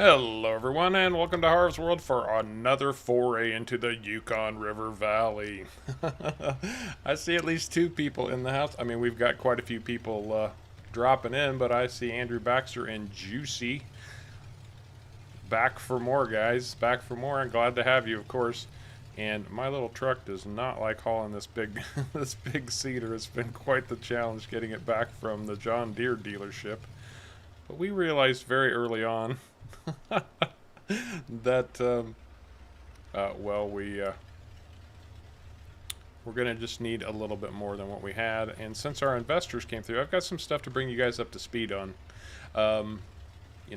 Hello, everyone, and welcome to Harv's World for another foray into the Yukon River Valley. I see at least two people in the house. I mean, we've got quite a few people dropping in, but I see Andrew Baxter and Juicy back for more, guys. Back for more, and glad to have you, of course. And my little truck does not like hauling this big, this big cedar. It's been quite the challenge getting it back from the John Deere dealership. But we realized very early on that we're gonna just need a little bit more than what we had, and since our investors came through, I've got some stuff to bring you guys up to speed on. um,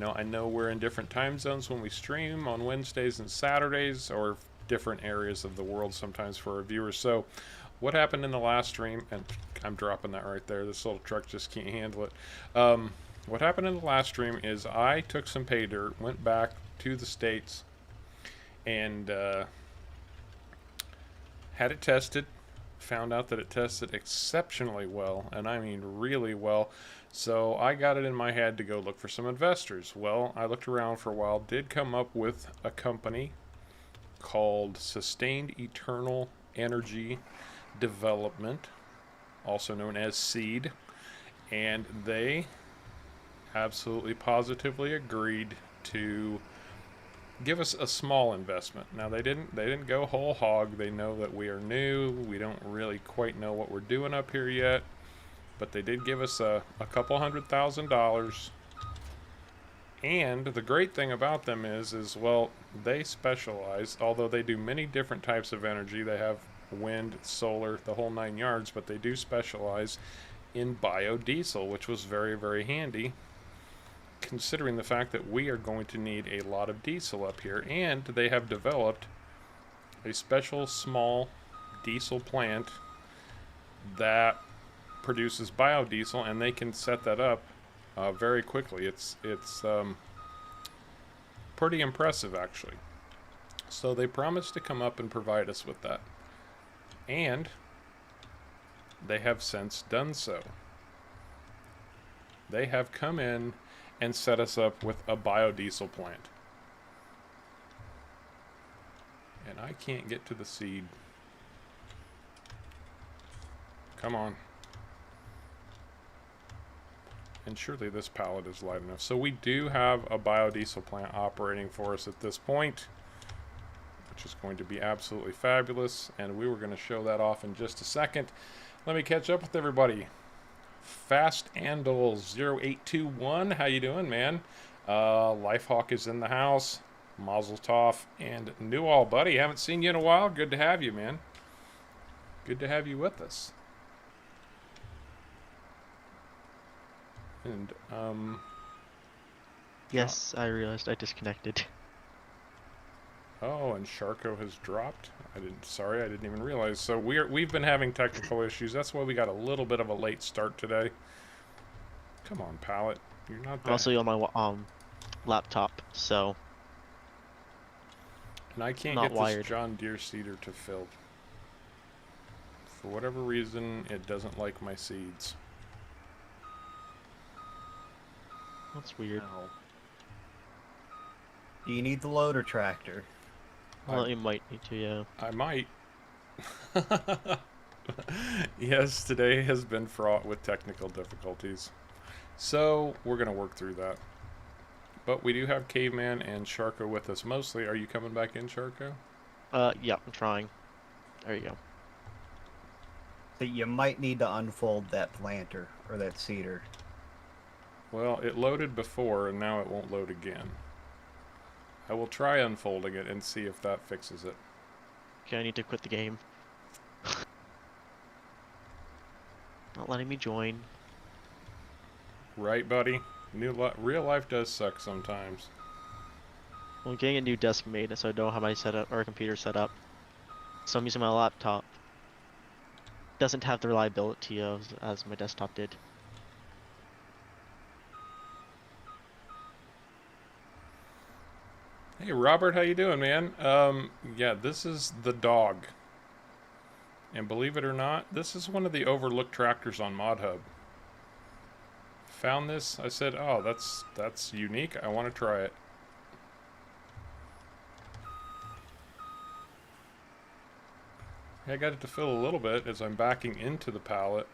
I know we're in different time zones when we stream on Wednesdays and Saturdays, or different areas of the world sometimes for our viewers. So what happened in the last stream, and I'm dropping that right there, this little truck just can't handle it. What happened in the last stream is I took some pay dirt, went back to the States, and had it tested. Found out that it tested exceptionally well, and I mean really well. So I got it in my head to go look for some investors. Well, I looked around for a while, did come up with a company called Sustained Eternal Energy Development, also known as SEED, and they absolutely positively agreed to give us a small investment. Now they didn't go whole hog. They know that we are new. We don't really quite know what we're doing up here yet, but they did give us a couple $100,000. And the great thing about them is well, they specialize, although they do many different types of energy. They have wind, solar, the whole nine yards, but they do specialize in biodiesel, which was very, very handy, considering the fact that we are going to need a lot of diesel up here. And they have developed a special small diesel plant that produces biodiesel, and they can set that up very quickly. It's pretty impressive, actually. So they promised to come up and provide us with that, and they have since done so. They have come in and set us up with a biodiesel plant. And I can't get to the seed. Come on. And surely this pallet is light enough. So we do have a biodiesel plant operating for us at this point, which is going to be absolutely fabulous. And we were going to show that off in just a second. Let me catch up with everybody. Fast Andal 0821, how you doing, man? Lifehawk is in the house. Mazel tov. And Newall, buddy, haven't seen you in a while. Good to have you, man. Good to have you with us. And Yes, I realized I disconnected. oh, and Sharko has dropped. I didn't even realize. So we've been having technical issues. That's why we got a little bit of a late start today. Come on, pallet. You're not I'm that. also on my laptop, so And I can't not get wired. this John Deere seeder to fill. For whatever reason, it doesn't like my seeds. That's weird. Ow. Do you need the loader tractor? Well, you might need to, yeah. I might. Yes, today has been fraught with technical difficulties. So, we're going to work through that. But we do have Caveman and Sharko with us mostly. Are you coming back in, Sharko? Yeah, I'm trying. There you go. So you might need to unfold that planter or that seeder. Well, it loaded before, and now it won't load again. I will try unfolding it and see if that fixes it. Okay, I need to quit the game. Not letting me join. Right, buddy? Real life does suck sometimes. Well, I'm getting a new desk made, so I don't have my setup or computer set up. So I'm using my laptop. Doesn't have the reliability as my desktop did. Hey, Robert, how you doing, man? Yeah, this is the dog. And believe it or not, this is one of the overlooked tractors on ModHub. Found this, I said, oh, that's unique. I want to try it. I got it to fill a little bit as I'm backing into the pallet.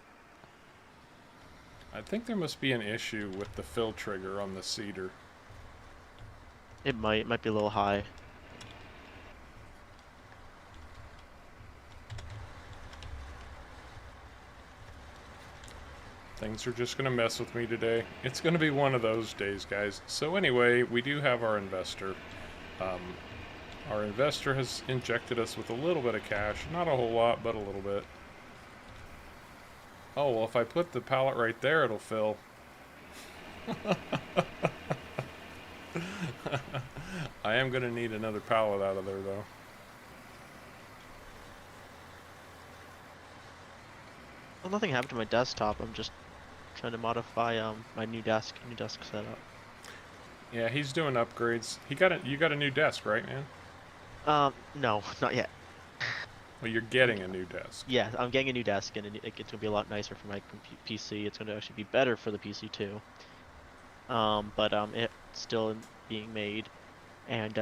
I think there must be an issue with the fill trigger on the Cedar. It might be a little high. Things are just going to mess with me today. It's going to be one of those days, guys. So anyway, we do have our investor. Our investor has injected us with a little bit of cash. Not a whole lot, but a little bit. Oh, well, if I put the pallet right there, it'll fill. I am going to need another pallet out of there, though. Well, nothing happened to my desktop. I'm just trying to modify my new desk setup. Yeah, he's doing upgrades. You got a new desk, right, man? No, not yet. Well, you're getting a new desk. Yeah, I'm getting a new desk, and it's gonna be a lot nicer for my PC. It's gonna actually be better for the PC too. But it's still being made, and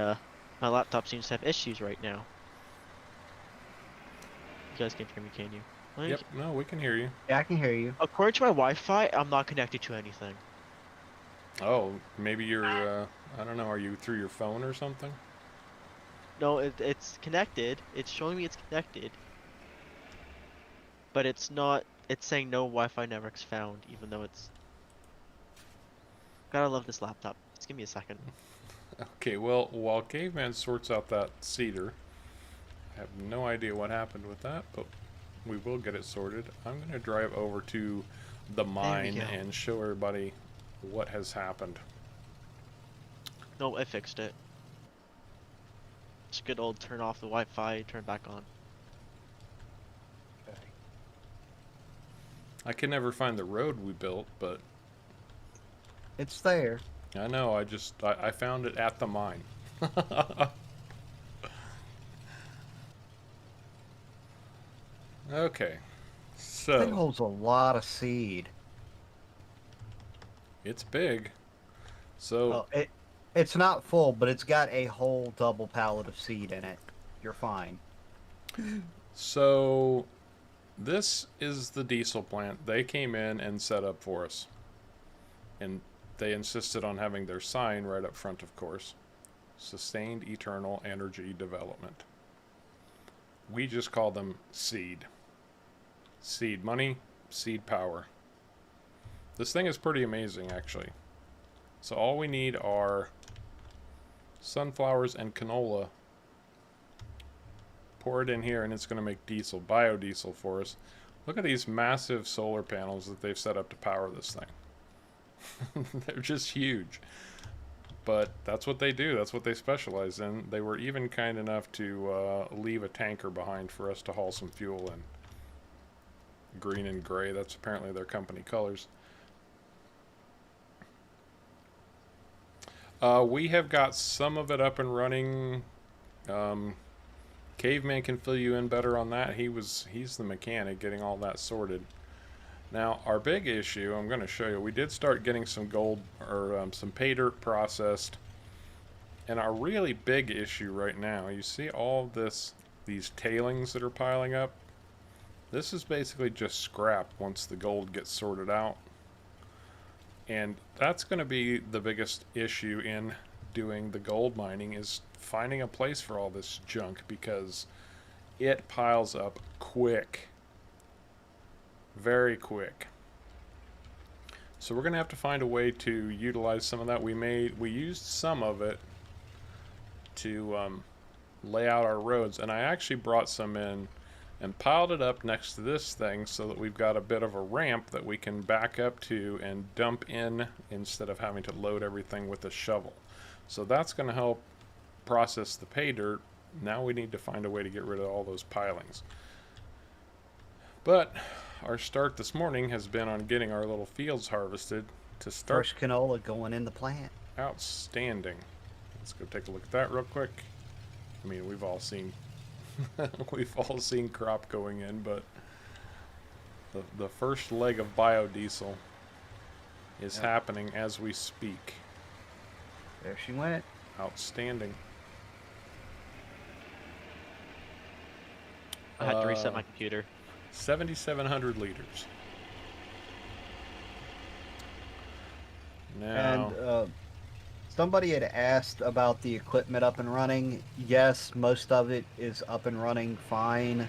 my laptop seems to have issues right now. You guys can't hear me, can you? Yep, no, we can hear you. Yeah, I can hear you. According to my Wi-Fi, I'm not connected to anything. Oh, maybe you're, I don't know, are you through your phone or something? No, it's connected. It's showing me it's connected. But it's not, it's saying no Wi-Fi networks found, even though it's... Gotta love this laptop. Just give me a second. Okay, well, while Caveman sorts out that Cedar, I have no idea what happened with that, but we will get it sorted. I'm going to drive over to the mine go. and show everybody what has happened. No, I fixed it. Just good old turn off the Wi-Fi, turn back on. Okay. I can never find the road we built, but It's there. I know, I found it at the mine. Okay, Thing so holds a lot of seed. it's big. So Oh, it's not full, but it's got a whole double pallet of seed in it. You're fine. So this is the diesel plant. They came in and set up for us. And they insisted on having their sign right up front, of course. Sustained Eternal Energy Development. We just call them SEED. Seed money, seed power. This thing is pretty amazing, actually. So all we need are sunflowers and canola. Pour it in here and it's going to make diesel, biodiesel for us. Look at these massive solar panels that they've set up to power this thing. They're just huge. But that's what they do. That's what they specialize in. They were even kind enough to leave a tanker behind for us to haul some fuel in. Green and gray. That's apparently their company colors. We have got some of it up and running. Caveman can fill you in better on that. He's the mechanic getting all that sorted. Now, our big issue, I'm going to show you, we did start getting some gold, or some pay dirt processed. And our really big issue right now, you see all these tailings that are piling up? This is basically just scrap once the gold gets sorted out. And that's going to be the biggest issue in doing the gold mining, is finding a place for all this junk, because it piles up quick. Very quick. So we're going to have to find a way to utilize some of that. We used some of it to lay out our roads, and I actually brought some in and piled it up next to this thing so that we've got a bit of a ramp that we can back up to and dump in instead of having to load everything with a shovel. So that's going to help process the pay dirt. Now we need to find a way to get rid of all those pilings. But our start this morning has been on getting our little fields harvested to start. First canola going in the plant. Outstanding. Let's go take a look at that real quick. I mean, we've all seen crop going in, but the first leg of biodiesel is happening as we speak. There she went. Outstanding. I had to reset my computer. 7,700 liters. And Now, somebody had asked about the equipment up and running. Yes, most of it is up and running fine.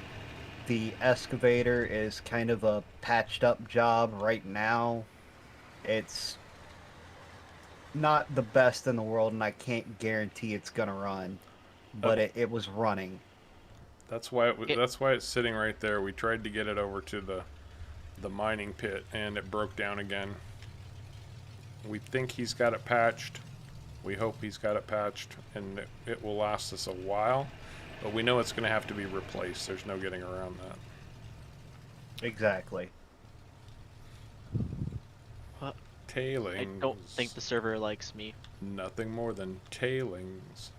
The excavator is kind of a patched up job right now. It's not the best in the world, and I can't guarantee it's gonna run, uh, but it was running. It, that's why it's sitting right there. We tried to get it over to the mining pit, and it broke down again. We think he's got it patched. We hope he's got it patched, and it will last us a while. But we know it's going to have to be replaced. There's no getting around that. Exactly. I Tailings. don't think the server likes me. Nothing more than tailings.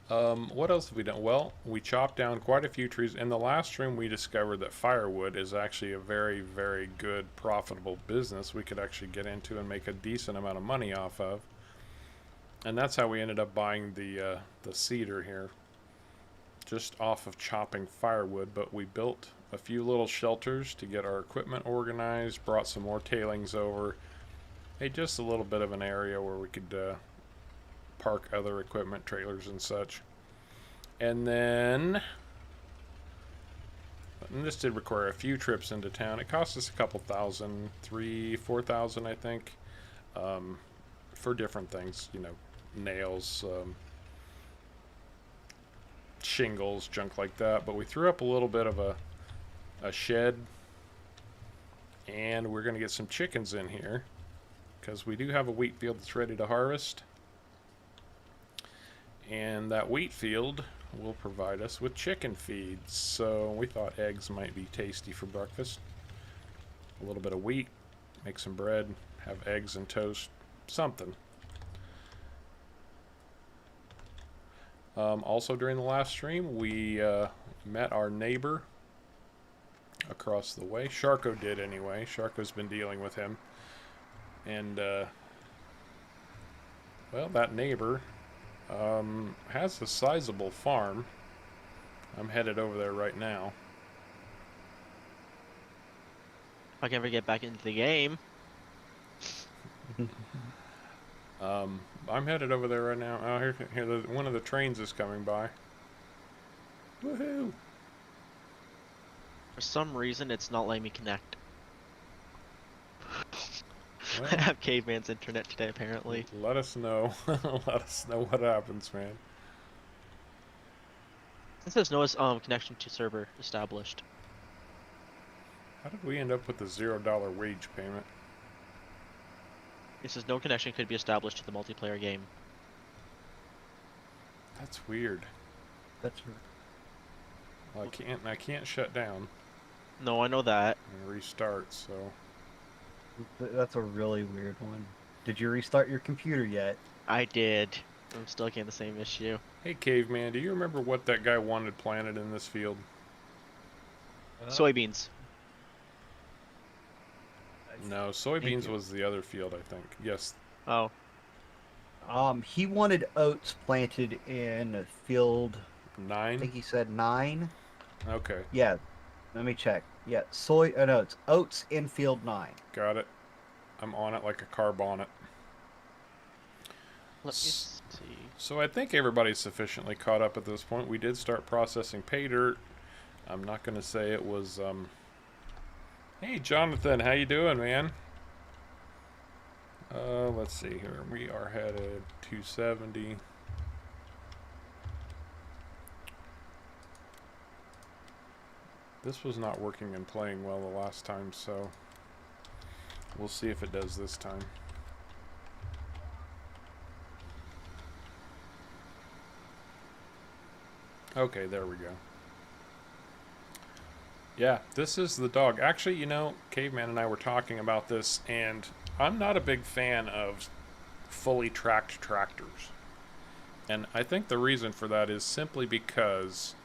What else have we done? Well, we chopped down quite a few trees. In the last room, we discovered that firewood is actually a very, very good, profitable business we could actually get into and make a decent amount of money off of. And that's how we ended up buying the cedar here, just off of chopping firewood. But we built a few little shelters to get our equipment organized, brought some more tailings over, made just a little bit of an area where we could park other equipment, trailers and such. And then, and this did require a few trips into town. It cost us a couple thousand, 4,000 I think, for different things, you know, nails, shingles, junk like that. But we threw up a little bit of a shed, and we're going to get some chickens in here because we do have a wheat field that's ready to harvest. And that wheat field will provide us with chicken feeds. So we thought eggs might be tasty for breakfast. A little bit of wheat, make some bread, have eggs and toast, something. Also during the last stream, we met our neighbor across the way. Sharko did anyway. Sharko's been dealing with him. And, well, that neighbor has a sizable farm. I'm headed over there right now. If I can ever get back into the game. I'm headed over there right now. Oh, here, one of the trains is coming by. Woohoo! For some reason, it's not letting me connect. Well, I have caveman's internet today, apparently. let us know. Let us know what happens, man. It says no connection to server established. How did we end up with the $0 wage payment? It says no connection could be established to the multiplayer game. That's weird. That's Well, I can't shut down No, I know that. and restart. So that's a really weird one. Did you restart your computer yet? I did. I'm still getting the same issue. hey, caveman, do you remember what that guy wanted planted in this field? Soybeans. No, soybeans was the other field, I think. Yes. Oh, He wanted oats planted in field. I 9. think he said 9. Okay, Yeah, let me check. Yeah, no, it's oats in field 9. got it. I'm on it like a carb on it. let me see. So I think everybody's sufficiently caught up at this point. We did start processing pay dirt. I'm not going to say it was, Hey, Jonathan, how you doing, man? Let's see here. We are headed 270. This was not working and playing well the last time, so we'll see if it does this time. Okay, there we go. Yeah, this is the dog. Actually, you know, Caveman and I were talking about this, and I'm not a big fan of fully tracked tractors. And I think the reason for that is simply because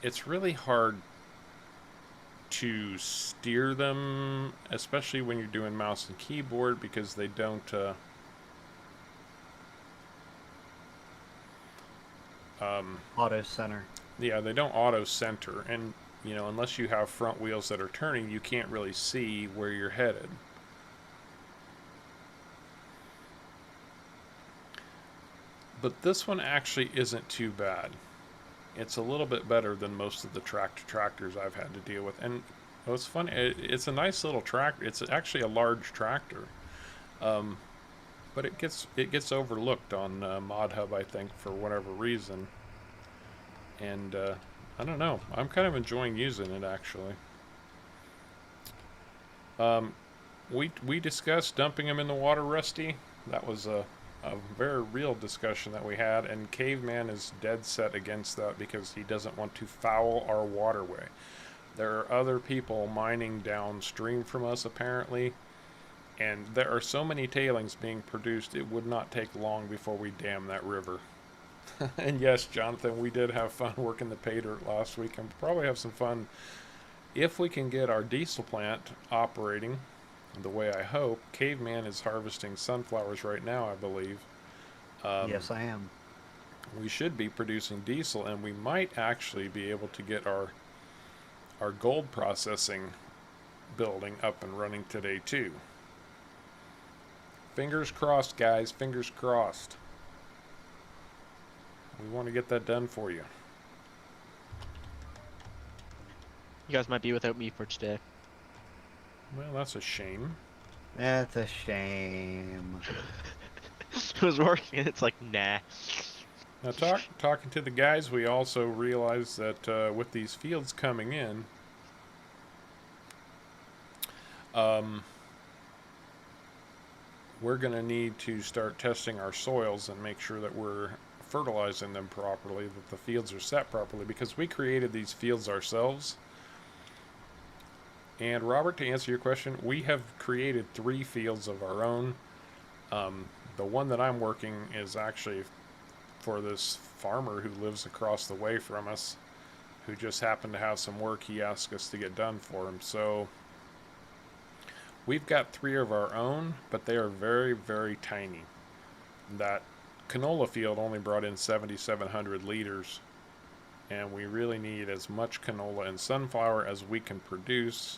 it's really hard to steer them, especially when you're doing mouse and keyboard, because they don't Auto center. Yeah, they don't auto center, and unless you have front wheels that are turning, you can't really see where you're headed. But this one actually isn't too bad. It's a little bit better than most of the tractors I've had to deal with. And what's funny, it's a nice little tractor. It's actually a large tractor, um, but it gets overlooked on Mod Hub, I think, for whatever reason. And I don't know. I'm kind of enjoying using it actually. Um, we discussed dumping them in the water, Rusty. That was a very real discussion that we had, and Caveman is dead set against that because he doesn't want to foul our waterway. There are other people mining downstream from us, apparently, and there are so many tailings being produced, it would not take long before we dam that river. And yes, Jonathan, we did have fun working the pay dirt last week, and probably have some fun if we can get our diesel plant operating the way I hope. Caveman is harvesting sunflowers right now, I believe. Yes, I am. We should be producing diesel, and we might actually be able to get our gold processing building up and running today too. Fingers crossed, guys. Fingers crossed. We want to get that done for you. You guys might be without me for today. Well, that's a shame. That's a shame. It was working, and it's like, nah. Now, talking to the guys, we also realized that with these fields coming in, we're going to need to start testing our soils and make sure that we're fertilizing them properly, that the fields are set properly, because we created these fields ourselves. And Robert, to answer your question, we have created 3 fields of our own. The one that I'm working is actually for this farmer who lives across the way from us, who just happened to have some work he asked us to get done for him. So we've got 3 of our own, but they are very, very tiny. That canola field only brought in 7,700 liters, and we really need as much canola and sunflower as we can produce,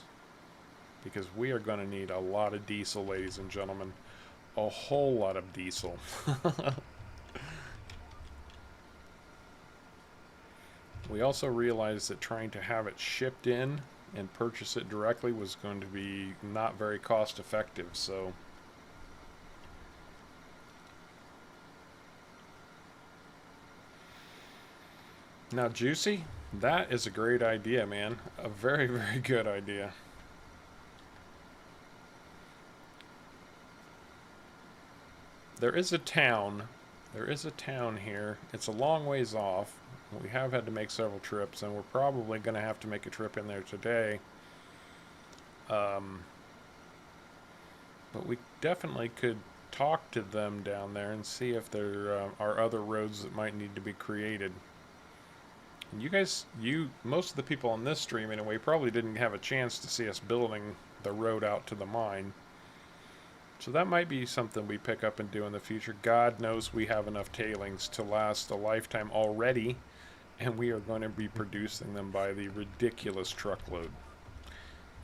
because we are going to need a lot of diesel, ladies and gentlemen. A whole lot of diesel. We also realized that trying to have it shipped in and purchase it directly was going to be not very cost effective, so now, Juicy, that is a great idea, man. A very, very good idea. There is a town. There is a town here. It's a long ways off. We have had to make several trips, and we're probably going to have to make a trip in there today. But we definitely could talk to them down there and see if there are other roads that might need to be created. And you guys, most of the people on this stream anyway, probably didn't have a chance to see us building the road out to the mine. So that might be something we pick up and do in the future. God knows we have enough tailings to last a lifetime already, and we are going to be producing them by the ridiculous truckload.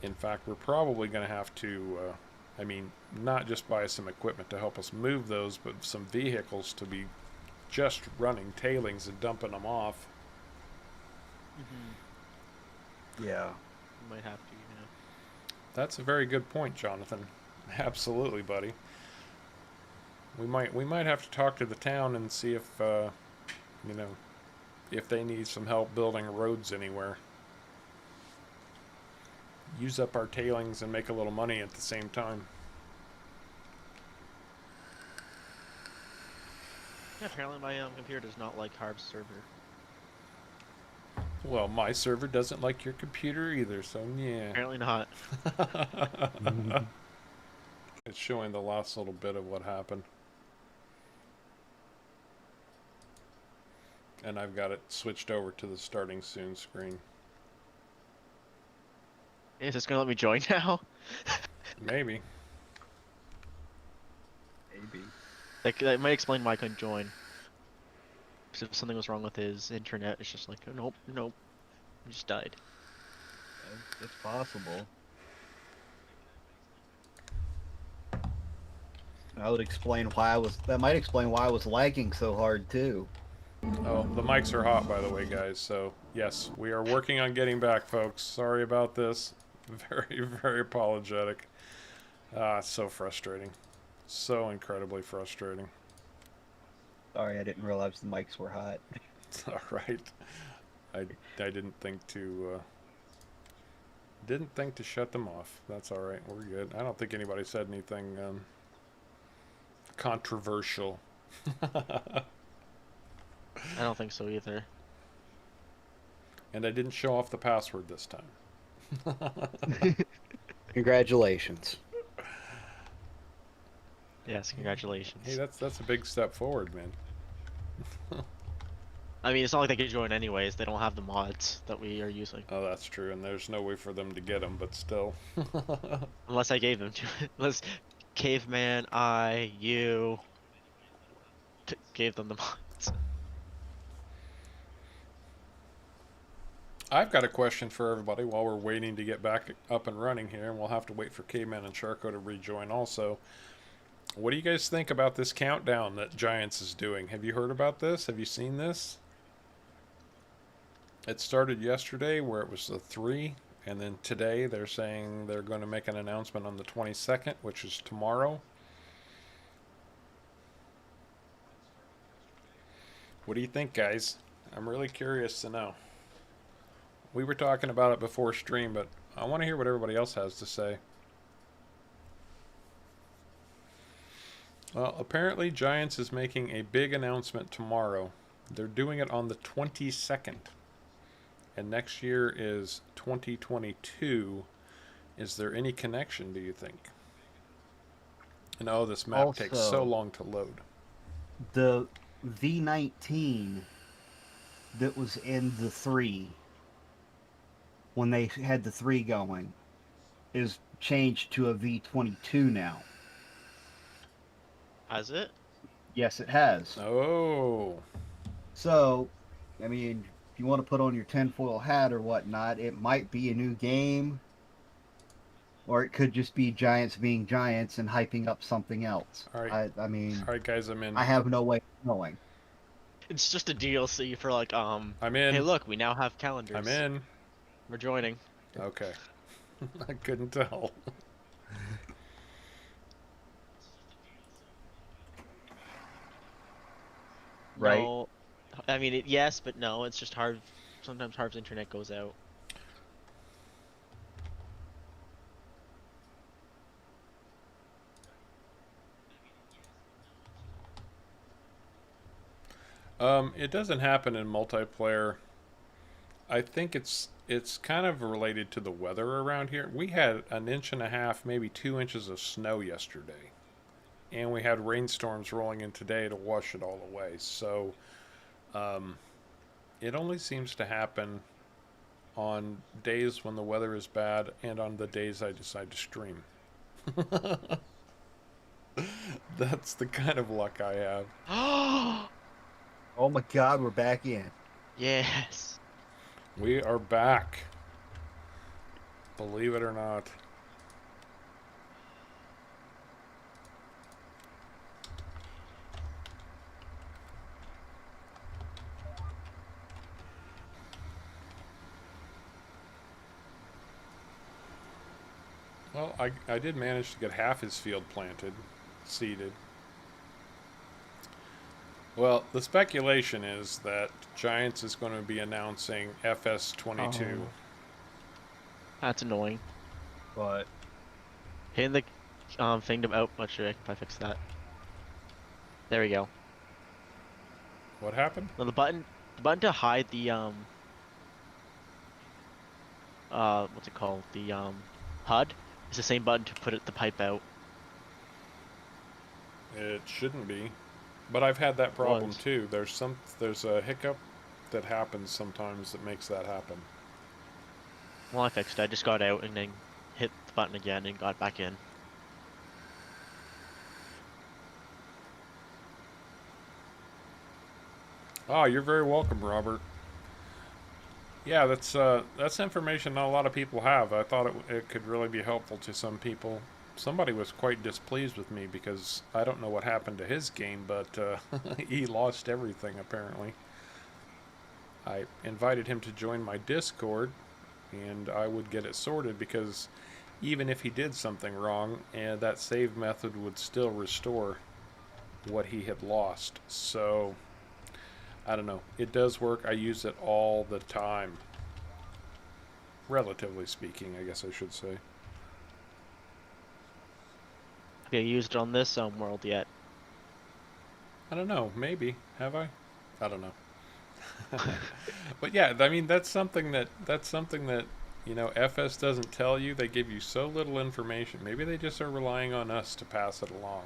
In fact, we're probably going to have to, not just buy some equipment to help us move those, but some vehicles to be just running tailings and dumping them off. Yeah. You might have to, yeah. That's a very good point, Jonathan. Absolutely, buddy. We might have to talk to the town and see if if they need some help building roads anywhere. Use up our tailings and make a little money at the same time. Yeah, apparently my computer does not like Harb's server. Well, my server doesn't like your computer either, so yeah. Apparently not. It's showing the last little bit of what happened. And I've got it switched over to the starting soon screen. Is this gonna let me join now? Maybe. Maybe. That might explain why I couldn't join. if something was wrong with his internet, it's just like, nope, nope, he just died. It's possible. That would explain why I was. That might explain why I was lagging so hard too. Oh, the mics are hot, by the way, guys. So, yes, we are working on getting back, folks. Sorry about this. Very, very apologetic. It's so frustrating. So incredibly frustrating. Sorry, I didn't realize the mics were hot. It's all right. I didn't think to shut them off. That's all right. We're good. I don't think anybody said anything controversial. I don't think so either. And I didn't show off the password this time. Congratulations. Yes, congratulations. Hey, that's a big step forward, man. I mean, it's not like they could join anyways. They don't have the mods that we are using. Oh, that's true, and there's no way for them to get them, but still. Unless I gave them to unless Caveman, you gave them the mods. I've got a question for everybody while we're waiting to get back up and running here, and we'll have to wait for Caveman and Charco to rejoin also. What do you guys think about this countdown that Giants is doing? Have you heard about this? Have you seen this? It started yesterday where it was the 3, and then today they're saying they're going to make an announcement on the 22nd, which is tomorrow. What do you think, guys? I'm really curious to know. We were talking about it before stream, but I want to hear what everybody else has to say. Well, apparently Giants is making a big announcement tomorrow. They're doing it on the 22nd. And next year is 2022. Is there any connection, do you think? And oh, this map takes so long to load. The V19 that was in the 3, when they had the 3 going, is changed to a V22 now. Has it? Yes, it has. Oh. So, I mean, if you want to put on your tinfoil hat or whatnot, it might be a new game, or it could just be Giants being Giants and hyping up something else. All right. I mean, all right, guys, I'm in. I have no way of knowing. It's just a DLC for like I'm in. Hey, look, we now have calendars. I'm in. We're joining. Okay. I couldn't tell. Right. No, I mean, yes, but no. It's just Harv. Sometimes Harv's internet goes out. It doesn't happen in multiplayer. I think it's kind of related to the weather around here. We had 1.5 inches, maybe 2 inches of snow yesterday, and we had rainstorms rolling in today to wash it all away. So, it only seems to happen on days when the weather is bad and on the days I decide to stream. That's the kind of luck I have. Oh my God, we're back in. Yes. We are back. Believe it or not. Well, I did manage to get half his field planted, seeded. Well, the speculation is that Giants is going to be announcing FS22. Oh. That's annoying. But Hitting the thing to out. Let's see if I fix that. There we go. What happened? Now the button to hide the what's it called? The HUD is the same button to put the pipe out. It shouldn't be, but I've had that problem Was. too. There's a hiccup that happens sometimes that makes that happen. Well, I fixed it. I just got out and then hit the button again and got back in. Oh, you're very welcome, Robert. Yeah, that's information not a lot of people have. I thought it could really be helpful to some people. Somebody was quite displeased with me because I don't know what happened to his game, but he lost everything apparently. I invited him to join my Discord, and I would get it sorted because even if he did something wrong, and that save method would still restore what he had lost. So I don't know. It does work. I use it all the time. Relatively speaking, I guess I should say. Have you used it on this world yet? I don't know. Maybe have I? I don't know. But yeah, I mean that's something that FS doesn't tell you. They give you so little information. Maybe they just are relying on us to pass it along.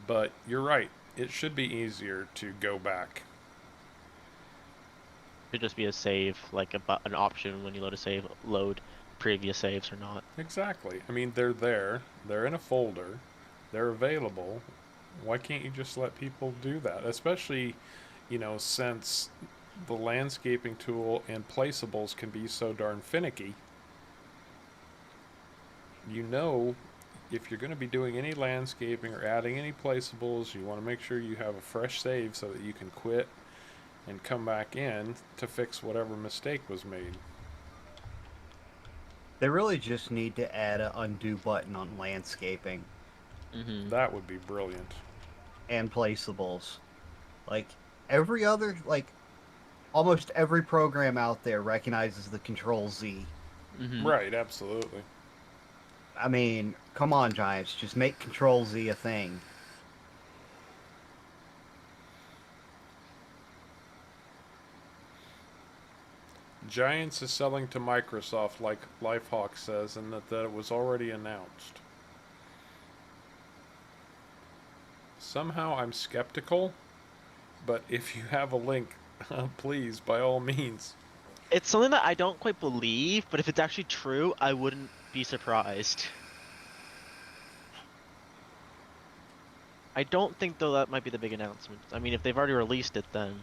But you're right. It should be easier to go back. Should just be a save, like an option when you load a save, load previous saves or not. Exactly. I mean, they're there. They're in a folder. They're available. Why can't you just let people do that? Especially, since the landscaping tool and placeables can be so darn finicky. You know, if you're going to be doing any landscaping or adding any placeables, you want to make sure you have a fresh save so that you can quit and come back in to fix whatever mistake was made. They really just need to add an undo button on landscaping That would be brilliant. and placeables. Like like almost every program out there recognizes the Control Z. Right, absolutely. I mean, come on, Giants, just make Control Z a thing. Giants is selling to Microsoft, like Lifehawk says, and that it was already announced. Somehow I'm skeptical, but if you have a link, please, by all means. It's something that I don't quite believe, but if it's actually true, I wouldn't be surprised. I don't think, though, that might be the big announcement. I mean, if they've already released it, then.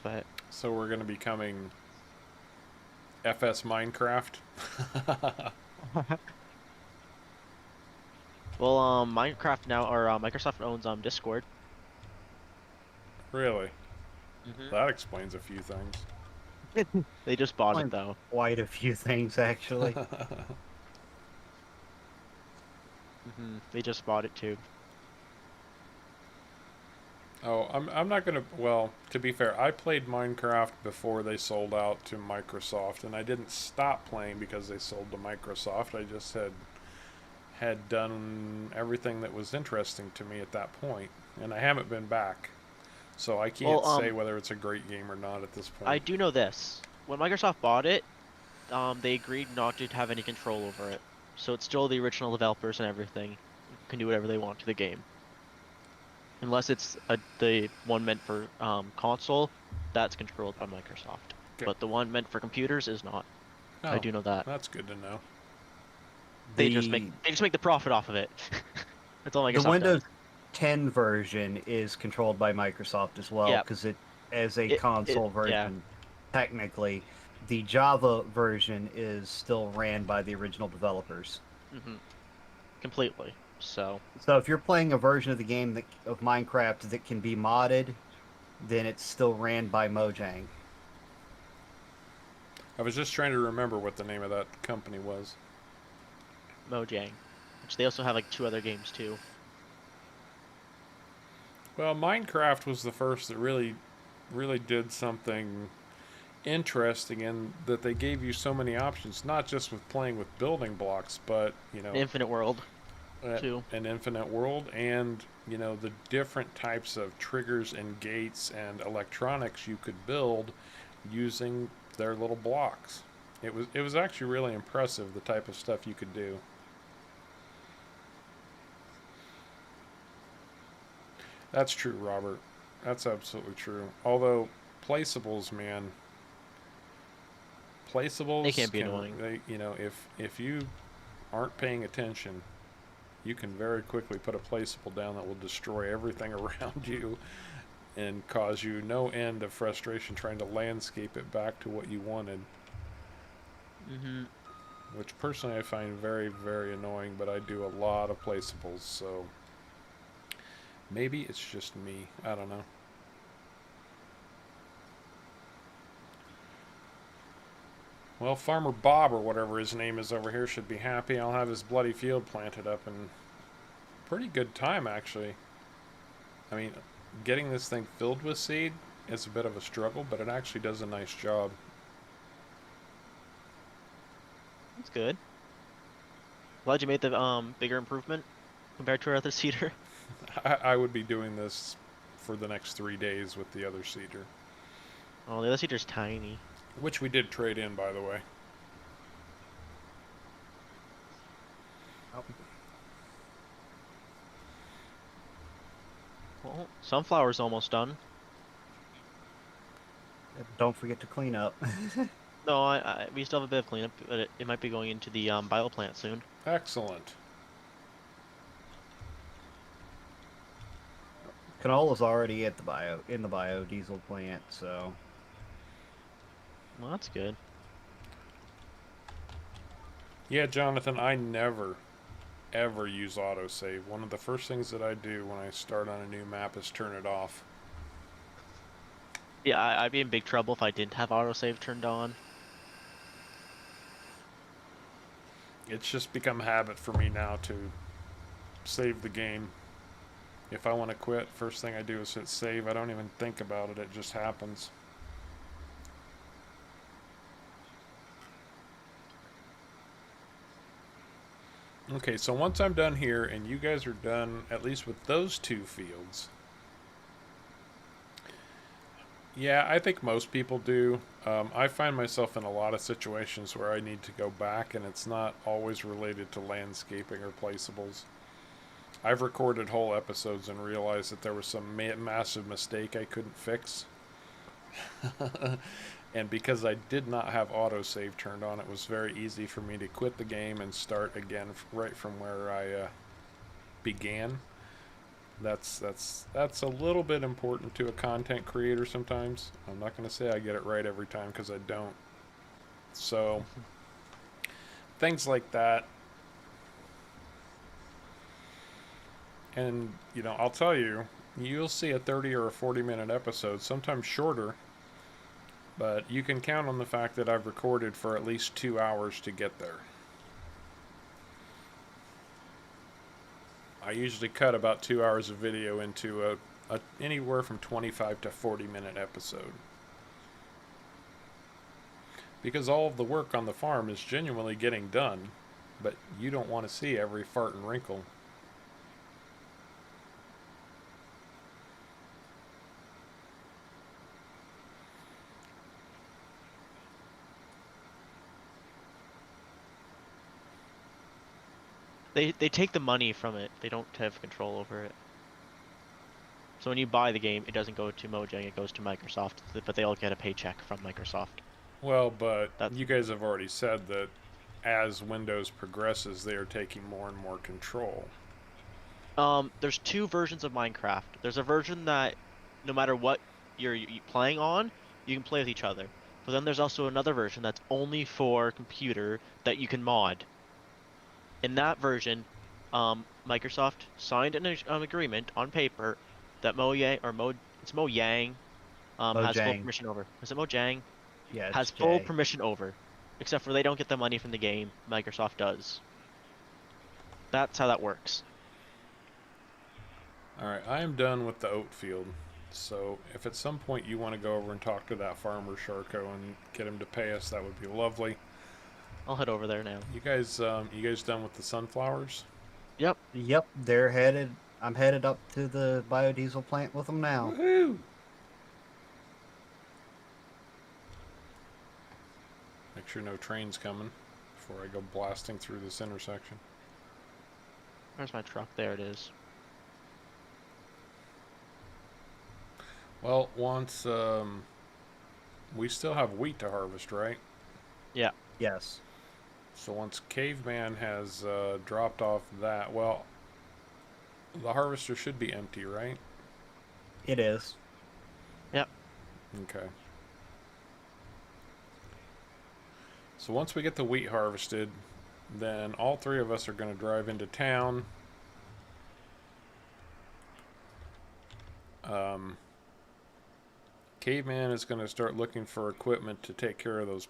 But. So we're going to be coming FS Minecraft. Well, Minecraft now, or Microsoft owns Discord. Really? That explains a few things. They just bought it, though. Quite a few things, actually. They just bought it too. Oh, I'm not gonna. Well, to be fair, I played Minecraft before they sold out to Microsoft, and I didn't stop playing because they sold to Microsoft. I just had done everything that was interesting to me at that point, and I haven't been back. So I can't say whether it's a great game or not at this point. I do know this. When Microsoft bought it, they agreed not to have any control over it. So it's still the original developers and everything can do whatever they want to the game. Unless it's the one meant for console, that's controlled by Microsoft. Okay. But the one meant for computers is not. Oh, I do know that. That's good to know. They just make the profit off of it. That's all Microsoft The Windows does. 10 version is controlled by Microsoft as well, because it as a console version. Technically, the Java version is still ran by the original developers. Completely. So if you're playing a version of the game of Minecraft that can be modded, then it's still ran by Mojang. I was just trying to remember what the name of that company was. Mojang, which they also have like 2 other games too. Well, Minecraft was the first that really did something interesting in that they gave you so many options, not just with playing with building blocks, but Infinite World too. An infinite world, and the different types of triggers and gates and electronics you could build using their little blocks. It was actually really impressive, the type of stuff you could do. That's true, Robert. That's absolutely true. Although placeables, man, placeables They can be annoying. If you aren't paying attention, you can very quickly put a placeable down that will destroy everything around you. and cause you no end of frustration trying to landscape it back to what you wanted. Mm-hmm. Which personally I find very, very annoying, but I do a lot of placeables, so maybe it's just me. I don't know. Well, Farmer Bob, or whatever his name is over here, should be happy. I'll have his bloody field planted up in pretty good time, actually. I mean, getting this thing filled with seed is a bit of a struggle, but it actually does a nice job. That's good. Glad you made the bigger improvement compared to our other seeder. I would be doing this for the next 3 days with the other seeder, Oh, the other seeder's tiny. which we did trade in, by the way. Oh, Well, sunflower's almost done. don't forget to clean up. No, we still have a bit of cleanup, but it might be going into the bioplant soon. Excellent. Canola's already at the biodiesel plant, so Well, that's good. Yeah, Jonathan, I never, ever use autosave. One of the first things that I do when I start on a new map is turn it off. Yeah, I'd be in big trouble if I didn't have autosave turned on. It's just become a habit for me now to save the game. If I want to quit, first thing I do is hit save. I don't even think about it, it just happens. Okay, so once I'm done here and you guys are done, at least with those two fields. Yeah, I think most people do. I find myself in a lot of situations where I need to go back, and it's not always related to landscaping or placeables. I've recorded whole episodes and realized that there was some massive mistake I couldn't fix. And because I did not have autosave turned on, it was very easy for me to quit the game and start again right from where I began. That's a little bit important to a content creator sometimes. I'm not going to say I get it right every time because I don't. So things like that. And I'll tell you, you'll see a 30 or a 40-minute episode, sometimes shorter, but you can count on the fact that I've recorded for at least 2 hours to get there. I usually cut about 2 hours of video into a anywhere from 25 to 40-minute episode. Because all of the work on the farm is genuinely getting done, but you don't want to see every fart and wrinkle. They take the money from it. They don't have control over it. So when you buy the game, it doesn't go to Mojang, it goes to Microsoft, but they all get a paycheck from Microsoft. Well, but That's you guys have already said that as Windows progresses, they are taking more and more control. There's two versions of Minecraft. There's a version that no matter what you're playing on, you can play with each other. But then there's also another version that's only for computer that you can mod. In that version, Microsoft signed an agreement on paper that it's Mojang has full Mojang. permission over. Is it Mojang? Yeah, it's Has full Jay. permission over, except for they don't get the money from the game. Microsoft does. That's how that works. Alright, I am done with the oat field. So if at some point you want to go over and talk to that farmer, Sharko, and get him to pay us, that would be lovely. I'll head over there now. You guys done with the sunflowers? Yep. Yep, they're headed. I'm headed up to the biodiesel plant with them now. Woohoo! Make sure no train's coming before I go blasting through this intersection. Where's my truck? There it is. Well, once we still have wheat to harvest, right? Yeah. Yes. So once Caveman has dropped off that, well, the harvester should be empty, right? It is. Okay. So once we get the wheat harvested, then all three of us are going to drive into town. Caveman is going to start looking for equipment to take care of those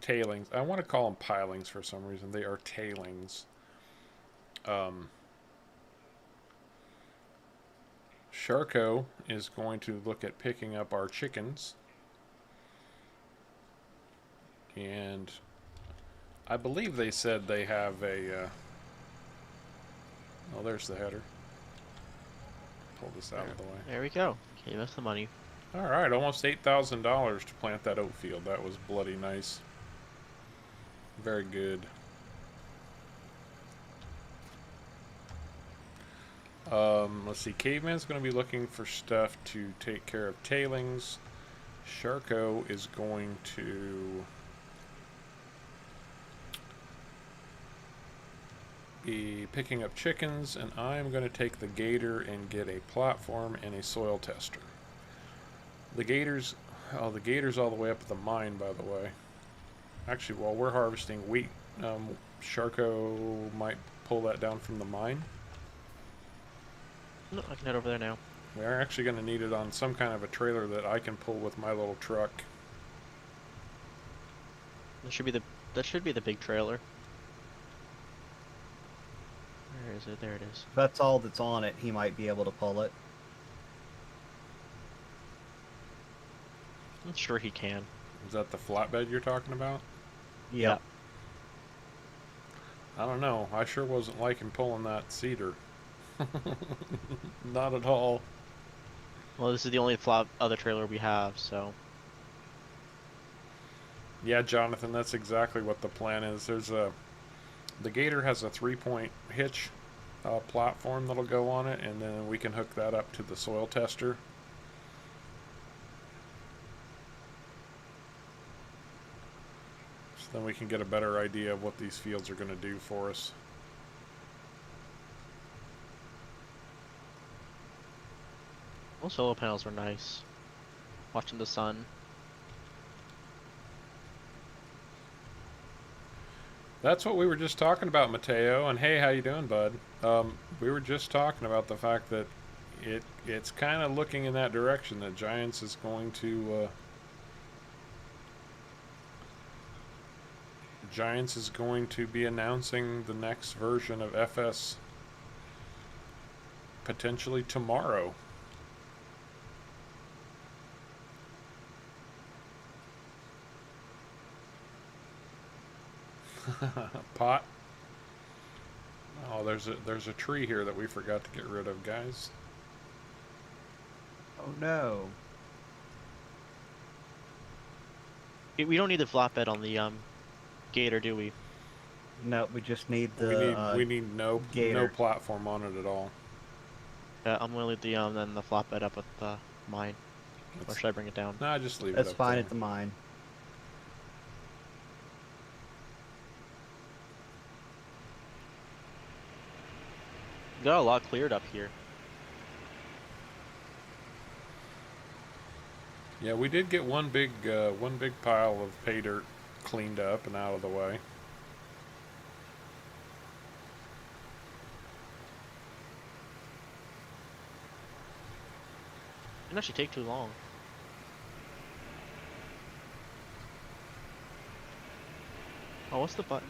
tailings. I want to call them pilings for some reason. They are tailings. Sharko is going to look at picking up our chickens. And I believe they said they have a... oh, there's the header. Pull this out of the way. There we go. Gave us the money. Alright, almost $8,000 to plant that oat field. That was bloody nice. Very good. Let's see. Caveman's going to be looking for stuff to take care of tailings. Sharko is going to be picking up chickens, and I'm going to take the gator and get a platform and a soil tester. The gator's all the way up at the mine, by the way. Actually, while we're harvesting wheat, Sharko might pull that down from the mine. No, I can head over there now. We are actually going to need it on some kind of a trailer that I can pull with my little truck. That should be the big trailer. Where is it? There it is. If that's all that's on it, he might be able to pull it. I'm sure he can. Is that the flatbed you're talking about? Yep. I don't know. I sure wasn't liking pulling that cedar. Not at all. Well, this is the only other trailer we have, so. Yeah, Jonathan, that's exactly what the plan is. The Gator has a 3-point hitch platform that'll go on it, and then we can hook that up to the soil tester. So then we can get a better idea of what these fields are going to do for us. Those solar panels are nice. Watching the sun. That's what we were just talking about, Mateo. And hey, how you doing, bud? We were just talking about the fact that it's kind of looking in that direction that Giants is going to be announcing the next version of FS potentially tomorrow. Pot. Oh, there's a tree here that we forgot to get rid of, guys. Oh no. We don't need the flatbed on the Gator, do we? No, we just need the. We need no Gator. platform on it at all. I'm gonna leave the then the flatbed up at the mine. Or should I bring it down? Nah, just leave it That's up fine there. at the mine. Got a lot cleared up here. Yeah, we did get one big pile of pay dirt cleaned up and out of the way. Didn't actually take too long. Oh, what's the button?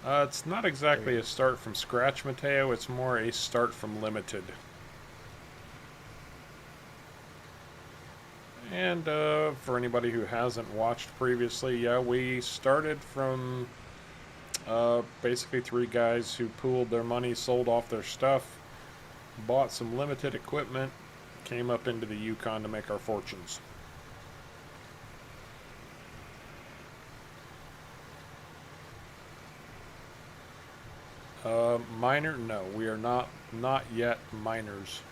It's not exactly a start from scratch, Mateo. It's more a start from limited. And for anybody who hasn't watched previously, yeah, we started from basically 3 guys who pooled their money, sold off their stuff, bought some limited equipment, came up into the Yukon to make our fortunes. Miner? No, we are not yet miners,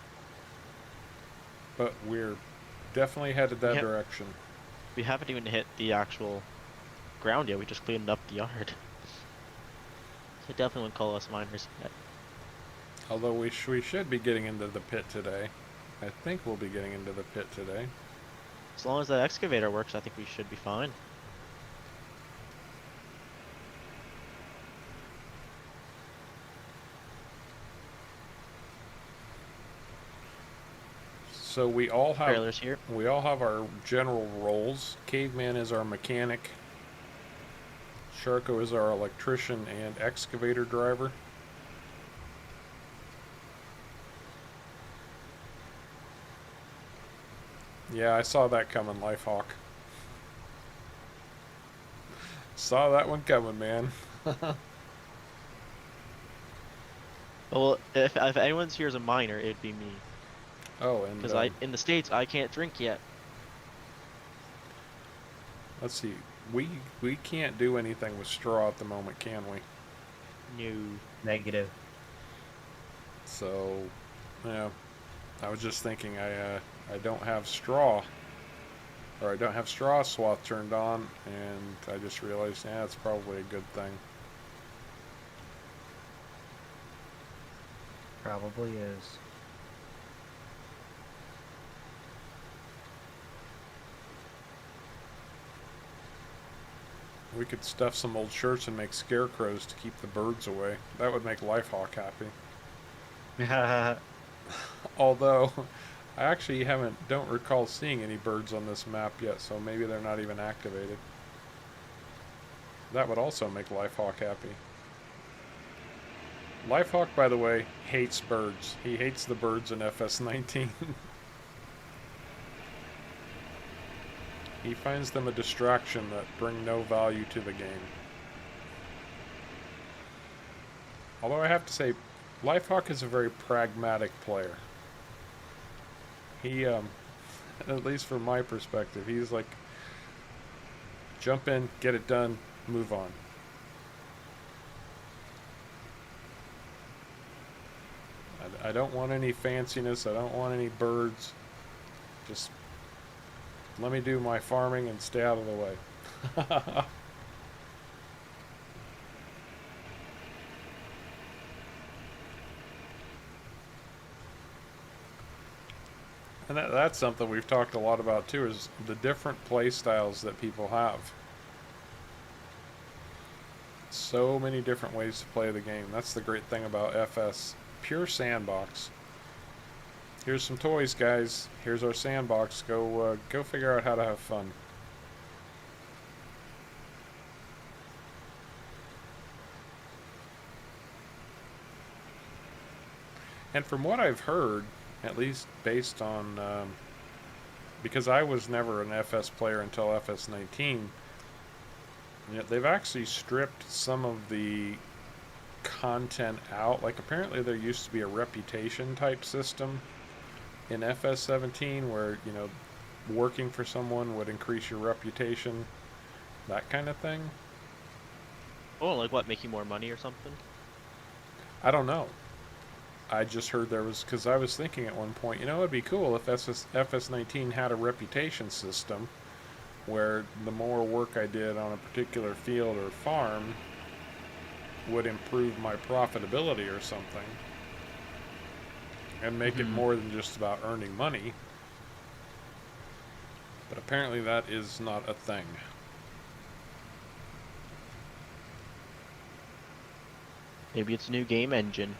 but we're definitely headed that direction. We haven't even hit the actual ground yet. We just cleaned up the yard. So definitely wouldn't call us miners yet. Although we should be getting into the pit today. I think we'll be getting into the pit today. As long as that excavator works, I think we should be fine. So we all have Trailers here. our general roles. Caveman is our mechanic. Sharko is our electrician and excavator driver. Yeah, I saw that coming, Lifehawk. Saw that one coming, man. Well, if anyone's here as a minor, it'd be me. Oh, and Because in the States, I can't drink yet. let's see. We can't do anything with straw at the moment, can we? No. Negative. So, yeah. I was just thinking I don't have straw. Or I don't have straw swath turned on, and I just realized, yeah, it's probably a good thing. Probably is. We could stuff some old shirts and make scarecrows to keep the birds away. That would make Lifehawk happy. Although, I actually don't recall seeing any birds on this map yet, so maybe they're not even activated. That would also make Lifehawk happy. Lifehawk, by the way, hates birds. He hates the birds in FS19. He finds them a distraction that bring no value to the game. Although I have to say, Lifehawk is a very pragmatic player. He, at least from my perspective, he's like, jump in, get it done, move on. I don't want any fanciness, I don't want any birds. Just let me do my farming and stay out of the way. And that's something we've talked a lot about too, is the different play styles that people have. So many different ways to play the game. That's the great thing about FS. Pure sandbox. Here's some toys, guys. Here's our sandbox. Go figure out how to have fun. And from what I've heard, at least based on, because I was never an FS player until FS19, they've actually stripped some of the content out. Like apparently there used to be a reputation type system in FS17 where, working for someone would increase your reputation, that kind of thing. Oh, like what? Making more money or something? I don't know. I just heard there was, because I was thinking at one point, it'd be cool if FS19 had a reputation system where the more work I did on a particular field or farm would improve my profitability or something, and make it more than just about earning money. But apparently that is not a thing. Maybe it's a new game engine.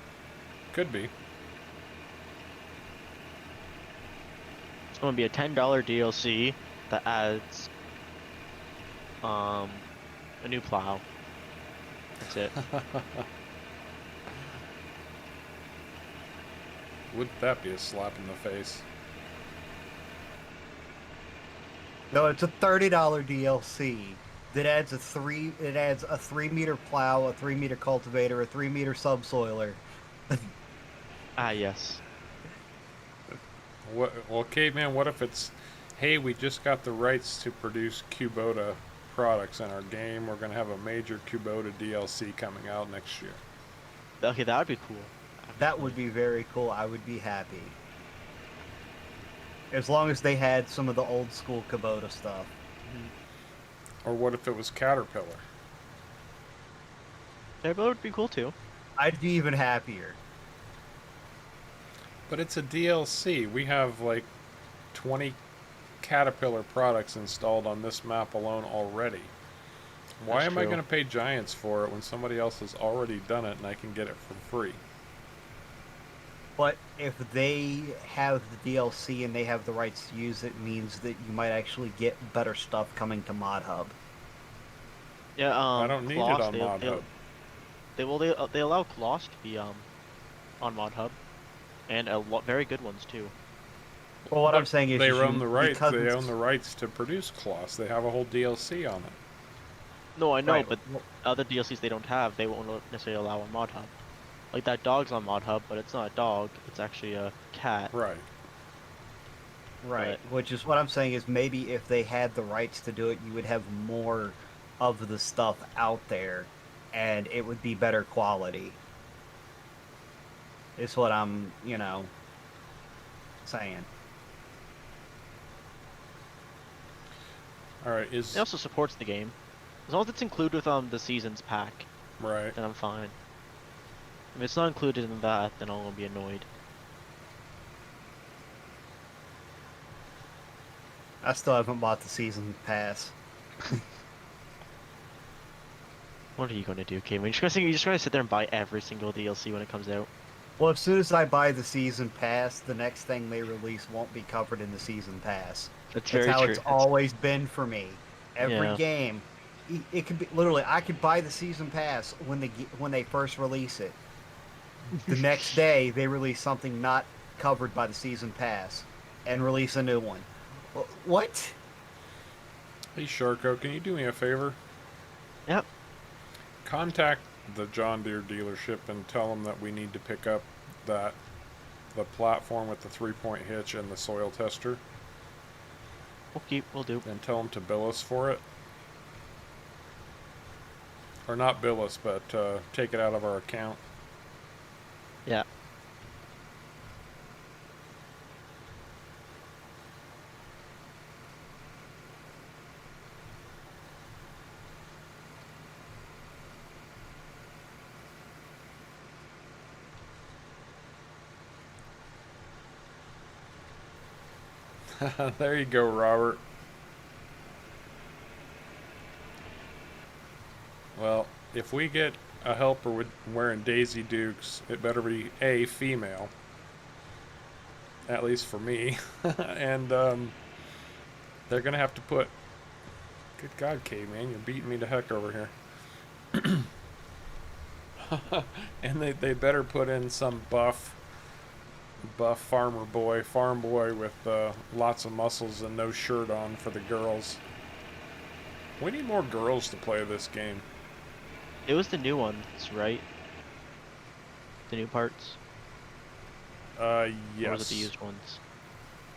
Could be. It's going to be a $10 DLC that adds a new plow. That's it. Wouldn't that be a slap in the face? No, it's a $30 DLC that adds a 3-meter plow, a 3-meter cultivator, a 3-meter subsoiler. Ah, yes. Well, Caveman, what if it's, hey, we just got the rights to produce Kubota products in our game. We're going to have a major Kubota DLC coming out next year. Okay, that would be cool. That would be very cool. I would be happy. As long as they had some of the old school Kubota stuff. Or what if it was Caterpillar? That would be cool too. I'd be even happier. But it's a DLC. We have like 20 Caterpillar products installed on this map alone already. Why That's am I true. going to pay Giants for it when somebody else has already done it and I can get it for free? But if they have the DLC and they have the rights to use it, means that you might actually get better stuff coming to Mod Hub. Yeah, I don't need it Kloss, on Mod Hub. they allow Kloss to be on Mod Hub, and very good ones too. Well, what I'm But saying is, they is own you the rights. because They own it's the rights to produce Kloss. They have a whole DLC on it. No, I know, right. but other DLCs they don't have, they won't necessarily allow on Mod Hub. Like that dog's on Mod Hub, but it's not a dog, it's actually a cat. Right. Right, But which is what I'm saying is maybe if they had the rights to do it, you would have more of the stuff out there, and it would be better quality. Is what I'm, saying. All right. it also supports the game. As long as it's included with the seasons pack, Right. then I'm fine. If it's not included in that, then I'm gonna be annoyed. I still haven't bought the season pass. What are you gonna do, Kate? You're just gonna sit there and buy every single DLC when it comes out. Well, as soon as I buy the season pass, the next thing they release won't be covered in the season pass. That's It's very how true. it's always been for me. Every Yeah. game, it could be literally. I could buy the season pass when they first release it. The next day, they release something not covered by the season pass, and release a new one. What? Hey, Sharko, can you do me a favor? Yep. Contact the John Deere dealership and tell them that we need to pick up that the platform with the 3-point hitch and the soil tester, Okay, we'll do. and tell them to bill us for it. Or not bill us, but take it out of our account. Yeah. There you go, Robert. Well, if we get a helper with wearing Daisy Dukes, it better be a female. At least for me. And they're gonna have to put. Good God, K-Man, you're beating me to heck over here. And they better put in some buff farm boy with lots of muscles and no shirt on for the girls. We need more girls to play this game. It was the new ones, right? The new parts? Or was it the Yes. used ones?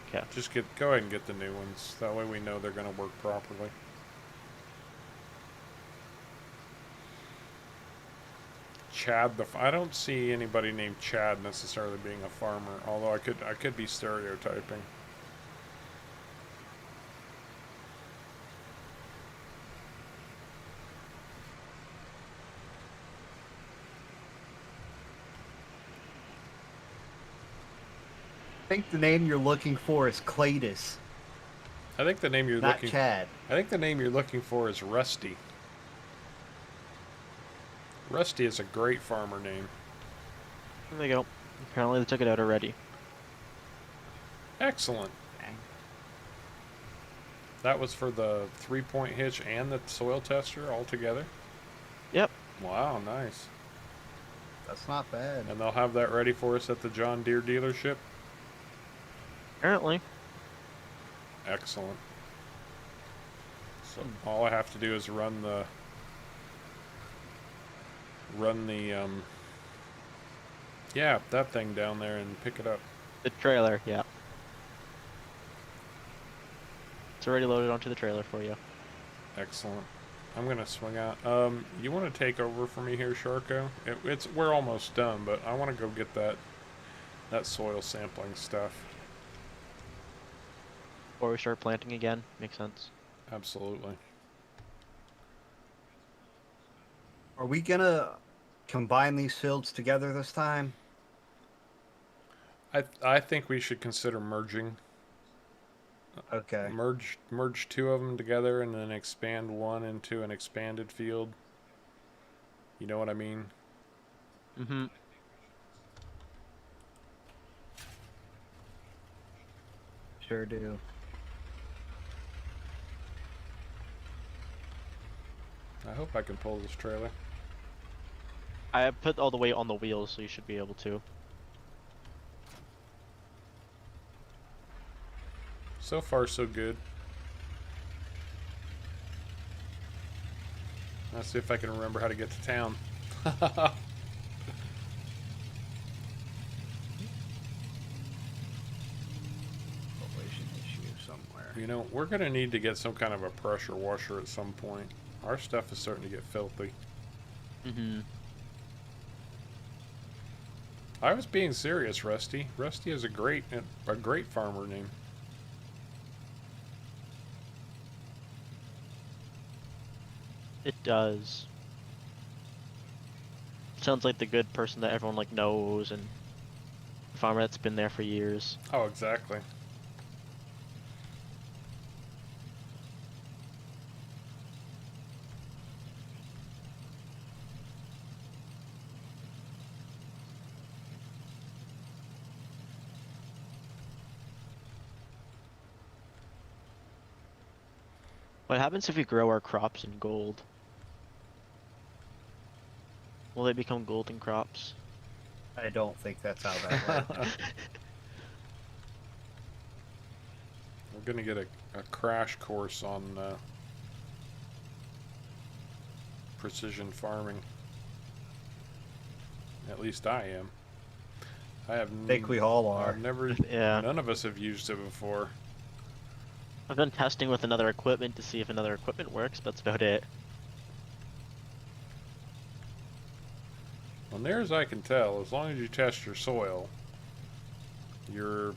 Okay. Just go ahead and get the new ones. That way we know they're gonna work properly. Chad I don't see anybody named Chad necessarily being a farmer, although I could be stereotyping. I think the name you're looking for is Cletus, I think the name you're not looking Chad. I think the name you're looking for is Rusty. Rusty is a great farmer name. There you go. Apparently they took it out already. Excellent. That was for the 3-point hitch and the soil tester all together? Yep. Wow, nice. That's not bad. And they'll have that ready for us at the John Deere dealership? Apparently. Excellent. So all I have to do is run the yeah, that thing down there and pick it up. The trailer, yeah. It's already loaded onto the trailer for you. Excellent. I'm gonna swing out. You want to take over for me here, Sharko? We're almost done, but I want to go get that soil sampling stuff. Before we start planting again, makes sense. Absolutely. Are we gonna combine these fields together this time? I think we should consider merging. Okay. Merge two of them together and then expand one into an expanded field. You know what I mean? Mm-hmm. Sure do. I hope I can pull this trailer. I put all the weight on the wheels, so you should be able to. So far, so good. Let's see if I can remember how to get to town. Collision issue somewhere. You know, we're going to need to get some kind of a pressure washer at some point. Our stuff is starting to get filthy. Mm-hmm. I was being serious, Rusty. Rusty is a great farmer name. It does. Sounds like the good person that everyone like knows, and a farmer that's been there for years. Oh, exactly. What happens if we grow our crops in gold? Will they become golden crops? I don't think that's how that works. We're going to get a crash course on precision farming. At least I am. I think we all are. I've never. Yeah. None of us have used it before. I've done testing with another equipment to see if another equipment works, but that's about it. Well, near as I can tell, as long as you test your soil, your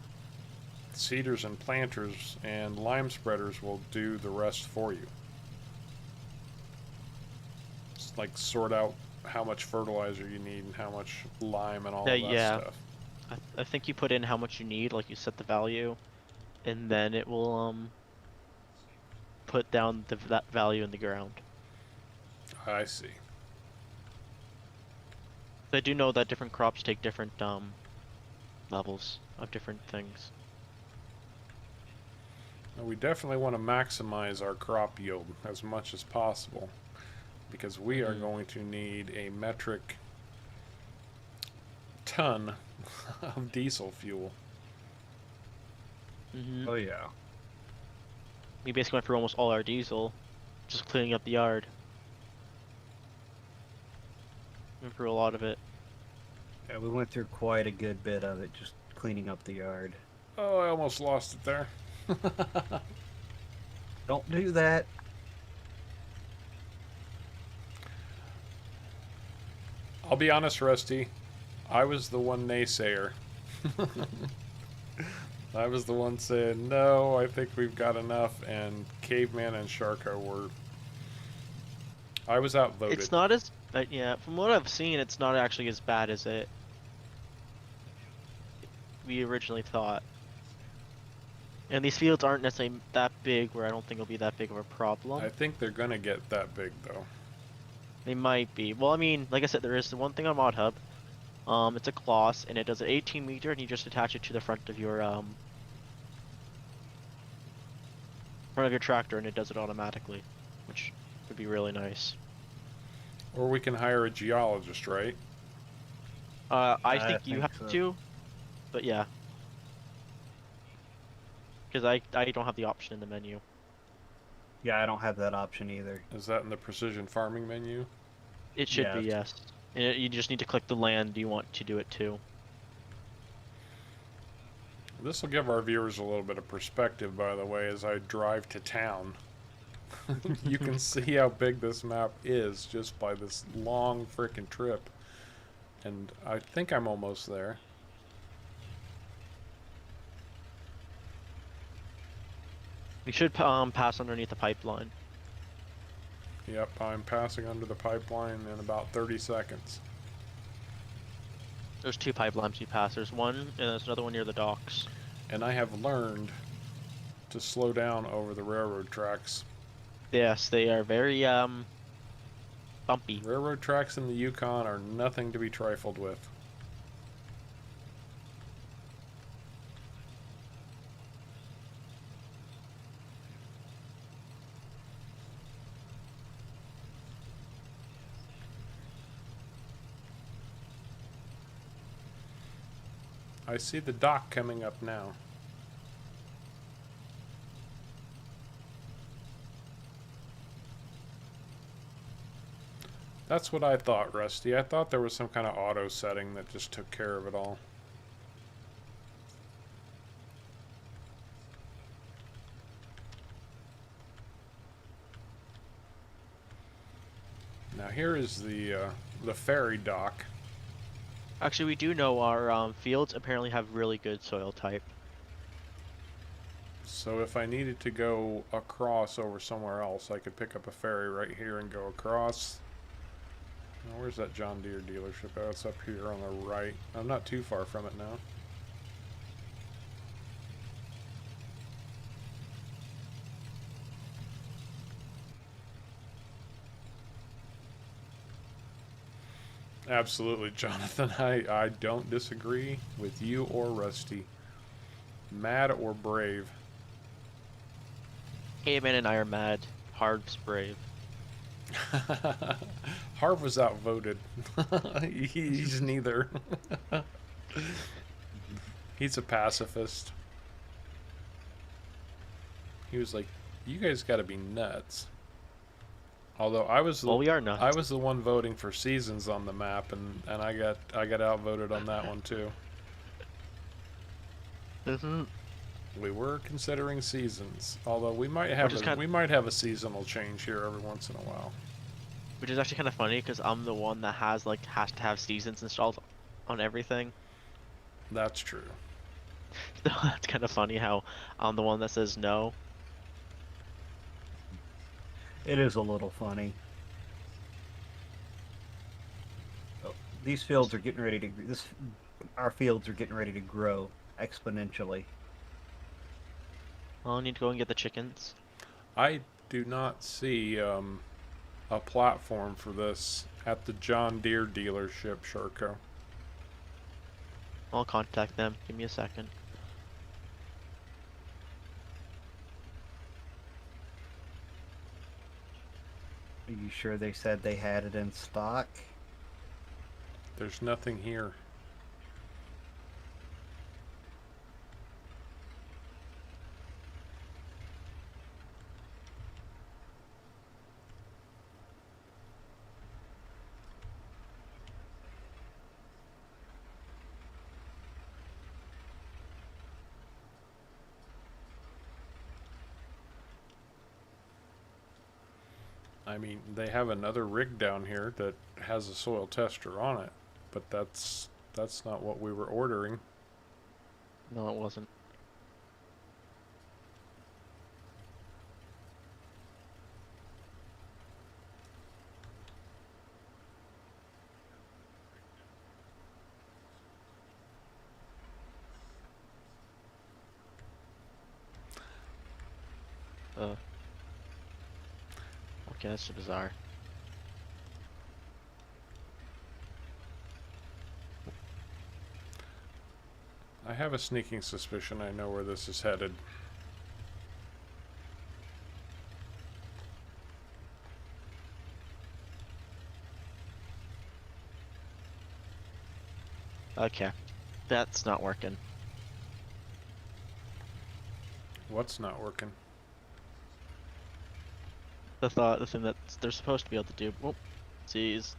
seeders and planters and lime spreaders will do the rest for you. It's like sort out how much fertilizer you need and how much lime and all of that Yeah. stuff. I think you put in how much you need, like you set the value, and then it will put down that value in the ground. I see. I do know that different crops take different levels of different things. Now, we definitely want to maximize our crop yield as much as possible because we are going to need a metric ton of diesel fuel. Mm-hmm. Oh yeah. We basically went through almost all our diesel, just cleaning up the yard. Went through a lot of it. Yeah, we went through quite a good bit of it, just cleaning up the yard. Oh, I almost lost it there. Don't do that. I'll be honest, Rusty. I was the one naysayer. I was the one saying, no, I think we've got enough, and Caveman and Sharko were... I was outvoted. It's not as... yeah, from what I've seen, it's not actually as bad as we originally thought. And these fields aren't necessarily that big where I don't think it'll be that big of a problem. I think they're going to get that big, though. They might be. Well, I mean, like I said, there is the one thing on Mod Hub. It's a Kloss, and it does an 18 meter, and you just attach it to the front of your tractor, and it does it automatically, which would be really nice. Or we can hire a geologist, right? I think you think have so. to, but yeah. Because I don't have the option in the menu. Yeah, I don't have that option either. Is that in the precision farming menu? It should be, Yes. yes. And you just need to click the land you want to do it to. This will give our viewers a little bit of perspective, by the way, as I drive to town. You can see how big this map is just by this long frickin' trip. And I think I'm almost there. You should pass underneath the pipeline. Yep, I'm passing under the pipeline in about 30 seconds. There's two pipelines you pass. There's one, and there's another one near the docks. And I have learned to slow down over the railroad tracks. Yes, they are very bumpy. Railroad tracks in the Yukon are nothing to be trifled with. I see the dock coming up now. That's what I thought, Rusty. I thought there was some kind of auto setting that just took care of it all. Now here is the ferry dock. Actually, we do know our fields apparently have really good soil type. So if I needed to go across over somewhere else, I could pick up a ferry right here and go across. Now, where's that John Deere dealership? Oh, it's up here on the right. I'm not too far from it now. Absolutely, Jonathan. I don't disagree with you or Rusty. Mad or brave? Caveman and I are mad. Hard's brave. Harv was outvoted. He's neither. He's a pacifist. He was like, "You guys got to be nuts." Although I was the, Well, we are nuts. I was the one voting for seasons on the map, and I got outvoted on that one too. We were considering seasons, although we might have a seasonal change here every once in a while. Which is actually kind of funny because I'm the one that has to have seasons installed on everything. That's true. So it's kind of funny how I'm the one that says no. It is a little funny. Oh, these fields are getting ready to. Our fields are getting ready to grow exponentially. I'll need to go and get the chickens. I do not see a platform for this at the John Deere dealership, Sharko. I'll contact them. Give me a second. Are you sure they said they had it in stock? There's nothing here. I mean, they have another rig down here that has a soil tester on it, but that's not what we were ordering. No, it wasn't. Okay, that's bizarre. I have a sneaking suspicion I know where this is headed. Okay, that's not working. What's not working? The thing that they're supposed to be able to do. Whoop, geez.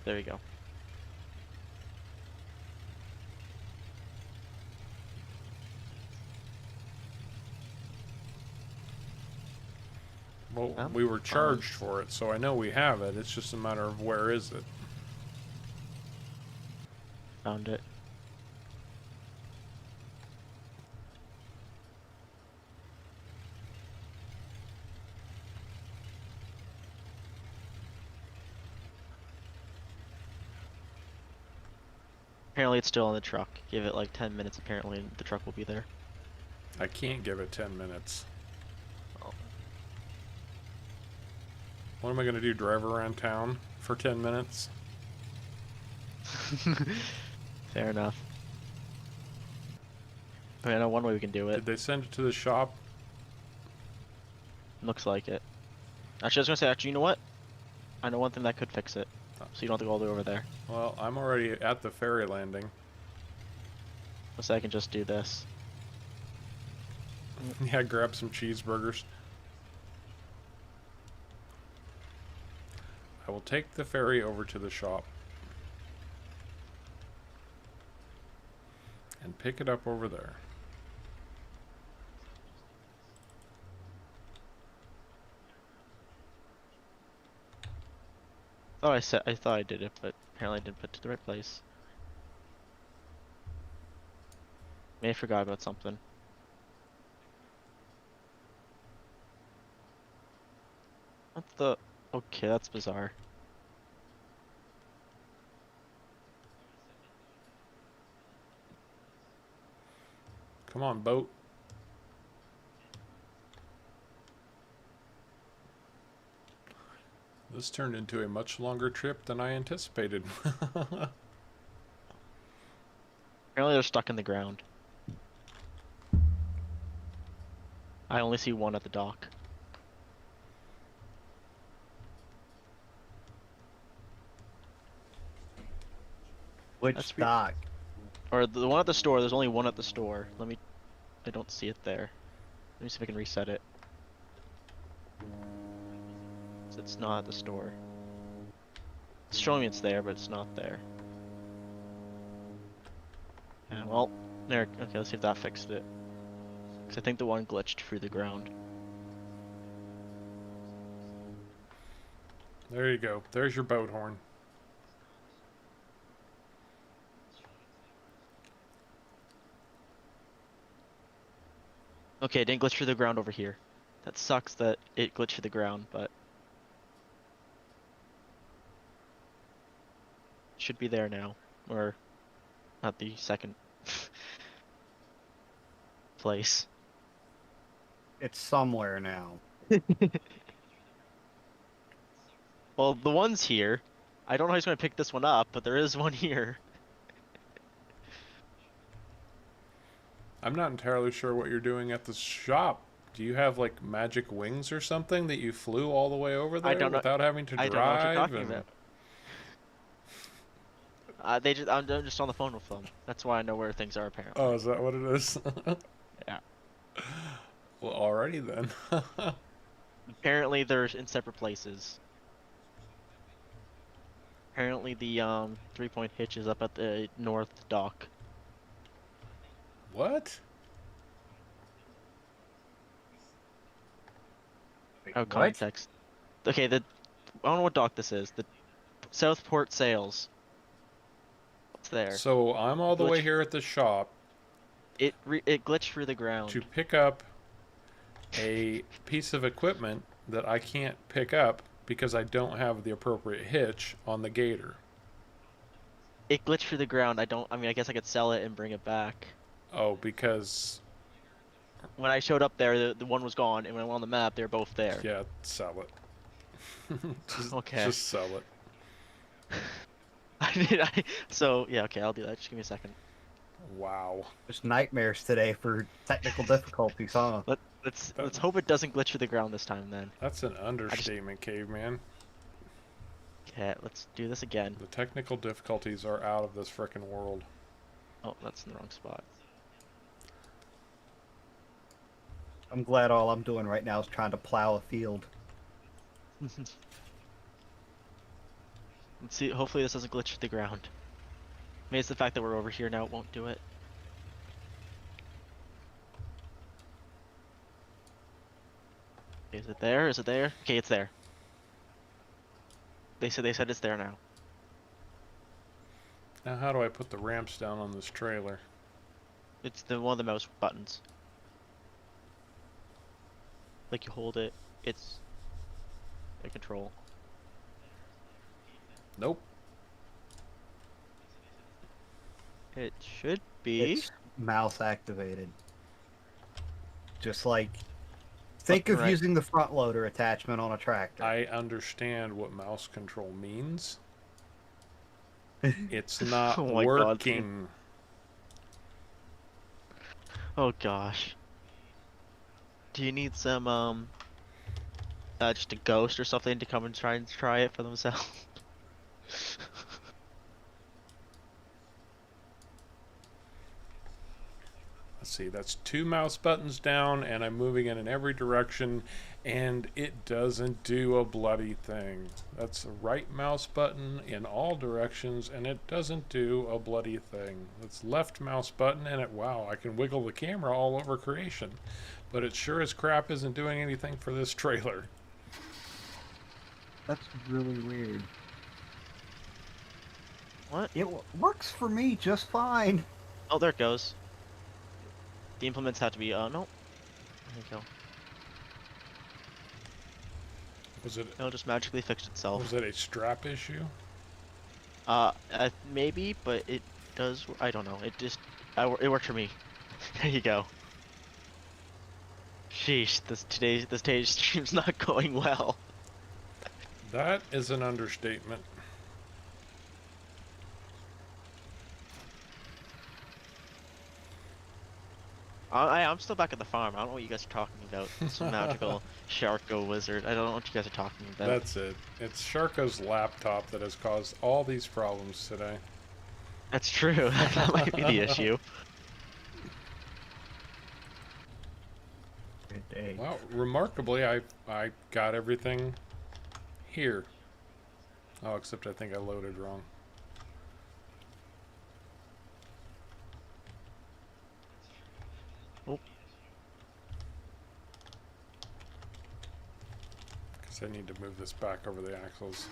There you go. Well, we were charged for it, so I know we have it. It's just a matter of where is it. Found it. Apparently it's still on the truck. Give it like 10 minutes apparently and the truck will be there. I can't give it 10 minutes. Oh. What am I going to do? Drive around town for 10 minutes? Fair enough. I mean, I know one way we can do it. Did they send it to the shop? Looks like it. Actually, I was gonna say, actually, you know what? I know one thing that could fix it. So you don't have to go all the way over there. Well, I'm already at the ferry landing. So I can just do this. Yeah, grab some cheeseburgers. I will take the ferry over to the shop. And pick it up over there. Oh, I thought I did it, but apparently I didn't put it to the right place. May I forgot about something. What the? Okay, that's bizarre. Come on, boat. This turned into a much longer trip than I anticipated. Apparently they're stuck in the ground. I only see one at the dock. Which That's weird. dock? Or the one at the store, there's only one at the store. I don't see it there. Let me see if I can reset it. So it's not at the store. It's showing me it's there, but it's not there. Yeah, well, there, okay, let's see if that fixed it. Because I think the one glitched through the ground. There you go. There's your boat horn. Okay, it didn't glitch through the ground over here. That sucks that it glitched through the ground, but... should be there now. Or... not the second... place. It's somewhere now. Well, the one's here. I don't know how he's going to pick this one up, but there is one here. I'm not entirely sure what you're doing at the shop. Do you have like magic wings or something that you flew all the way over there I don't know. without having to drive? I don't know what you're talking and... about. I'm just on the phone with them. That's why I know where things are, apparently. Oh, is that what it is? Yeah. Well, alrighty then. Apparently they're in separate places. Apparently the 3-point hitch is up at the north dock. What? Oh, context. Okay, I don't know what dock this is. The Southport Sales. What's there? So I'm all the way Glitch. here at the shop It glitched through the ground. to pick up a piece of equipment that I can't pick up because I don't have the appropriate hitch on the gator. It glitched through the ground. I mean, I guess I could sell it and bring it back. Oh, because... When I showed up there, the one was gone, and when I went on the map, they were both there. yeah, sell it. Okay. Just sell it. So, yeah, okay, I'll do that. Just give me a second. Wow. There's nightmares today for technical difficulties, huh? Let's hope it doesn't glitch through the ground this time, then. That's an understatement, caveman. Okay, let's do this again. The technical difficulties are out of this frickin' world. Oh, that's in the wrong spot. I'm glad all I'm doing right now is trying to plow a field. Let's see, hopefully this doesn't glitch through the ground. Maybe it's the fact that we're over here now, it won't do it. Okay, is it there? Is it there? Okay, it's there. They said it's there now. Now how do I put the ramps down on this trailer? It's one of the mouse buttons. Like you hold it, it's a control. Nope. It should be. It's mouse activated. Just like, think of Right. using the front loader attachment on a tractor. I understand what mouse control means. It's not Oh my god. working. Oh gosh. Do you need some just a ghost or something to come and try it for themselves? Let's see, that's 2 mouse buttons down, and I'm moving it in every direction, and it doesn't do a bloody thing. That's the right mouse button in all directions, and it doesn't do a bloody thing. That's left mouse button, and wow, I can wiggle the camera all over creation. But it sure as crap isn't doing anything for this trailer. That's really weird. What? It works for me just fine. Oh, there it goes. The implements have to be, no. There you go. Was it It'll just magically fix itself. was it a strap issue? Maybe, but it does, I don't know. It just, it worked for me. There you go. Sheesh, today's stream's not going well. That is an understatement. I'm still back at the farm. I don't know what you guys are talking about. Some magical Sharko wizard. I don't know what you guys are talking about. That's it. It's Sharko's laptop that has caused all these problems today. That's true. That might be the issue. Good day. Well, remarkably, I got everything here. Oh, except I think I loaded wrong. Oh. Because I need to move this back over the axles.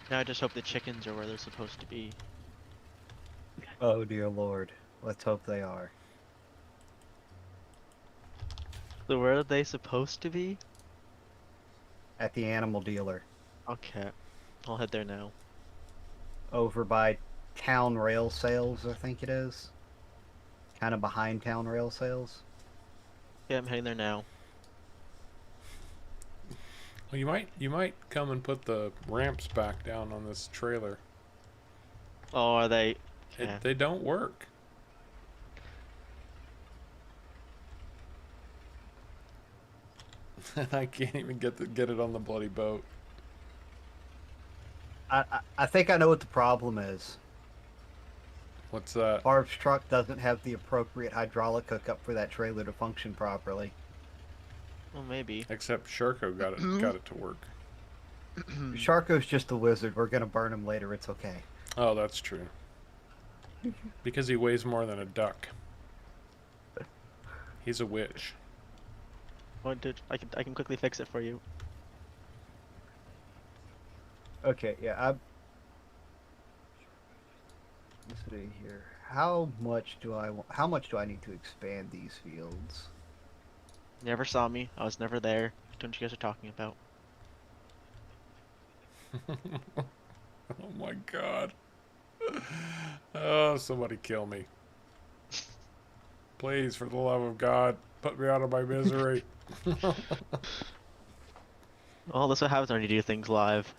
Now I just hope the chickens are where they're supposed to be. Oh dear lord. Let's hope they are. So where are they supposed to be? At the animal dealer. Okay. I'll head there now. Over by town rail sales, I think it is. Kind of behind town rail sales. Yeah, I'm heading there now. Well, you might come and put the ramps back down on this trailer. Oh, are they? Yeah. They don't work. And I can't even get it on the bloody boat. I think I know what the problem is. What's that? Barb's truck doesn't have the appropriate hydraulic hookup for that trailer to function properly. Well, maybe. Except Sharko got it to work. Sharko's just a wizard. We're gonna burn him later. It's okay. Oh, that's true. Because he weighs more than a duck. He's a witch. I can quickly fix it for you. Okay, yeah. Let's see here. How much do I need to expand these fields? Never saw me. I was never there. Don't you guys are talking about? Oh my god. Oh, somebody kill me. Please, for the love of God, put me out of my misery. Well, that's what happens when you do things live.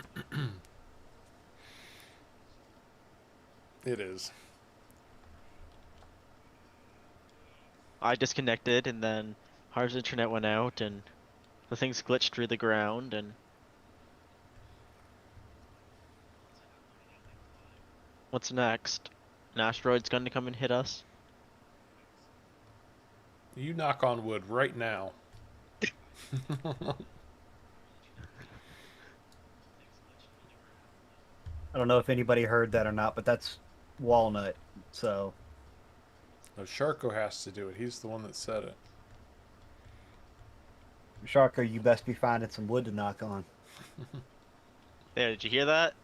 It is. I disconnected, and then Harv's internet went out, and the things glitched through the ground, and... What's next? An asteroid's going to come and hit us? You knock on wood right now. I don't know if anybody heard that or not, but that's walnut. So No, Sharko has to do it. He's the one that said it. Sharko, you best be finding some wood to knock on. There, did you hear that?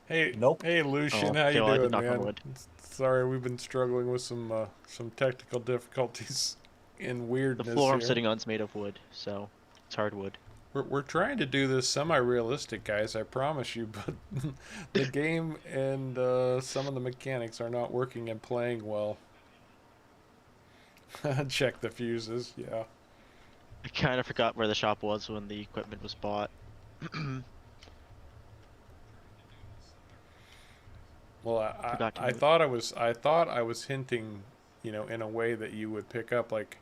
Hey, Nope. Hey, Lucian, Oh, how okay, you well, I did doing, knock on man? wood. Sorry, we've been struggling with some technical difficulties and The weirdness floor I'm here. sitting on is made of wood, so it's hardwood. We're trying to do this semi-realistic, guys. I promise you, but the game and some of the mechanics are not working and playing well. Check the fuses. Yeah. I kind of forgot where the shop was when the equipment was bought. Well, Forgot to I move. thought I was hinting, you know, in a way that you would pick up like,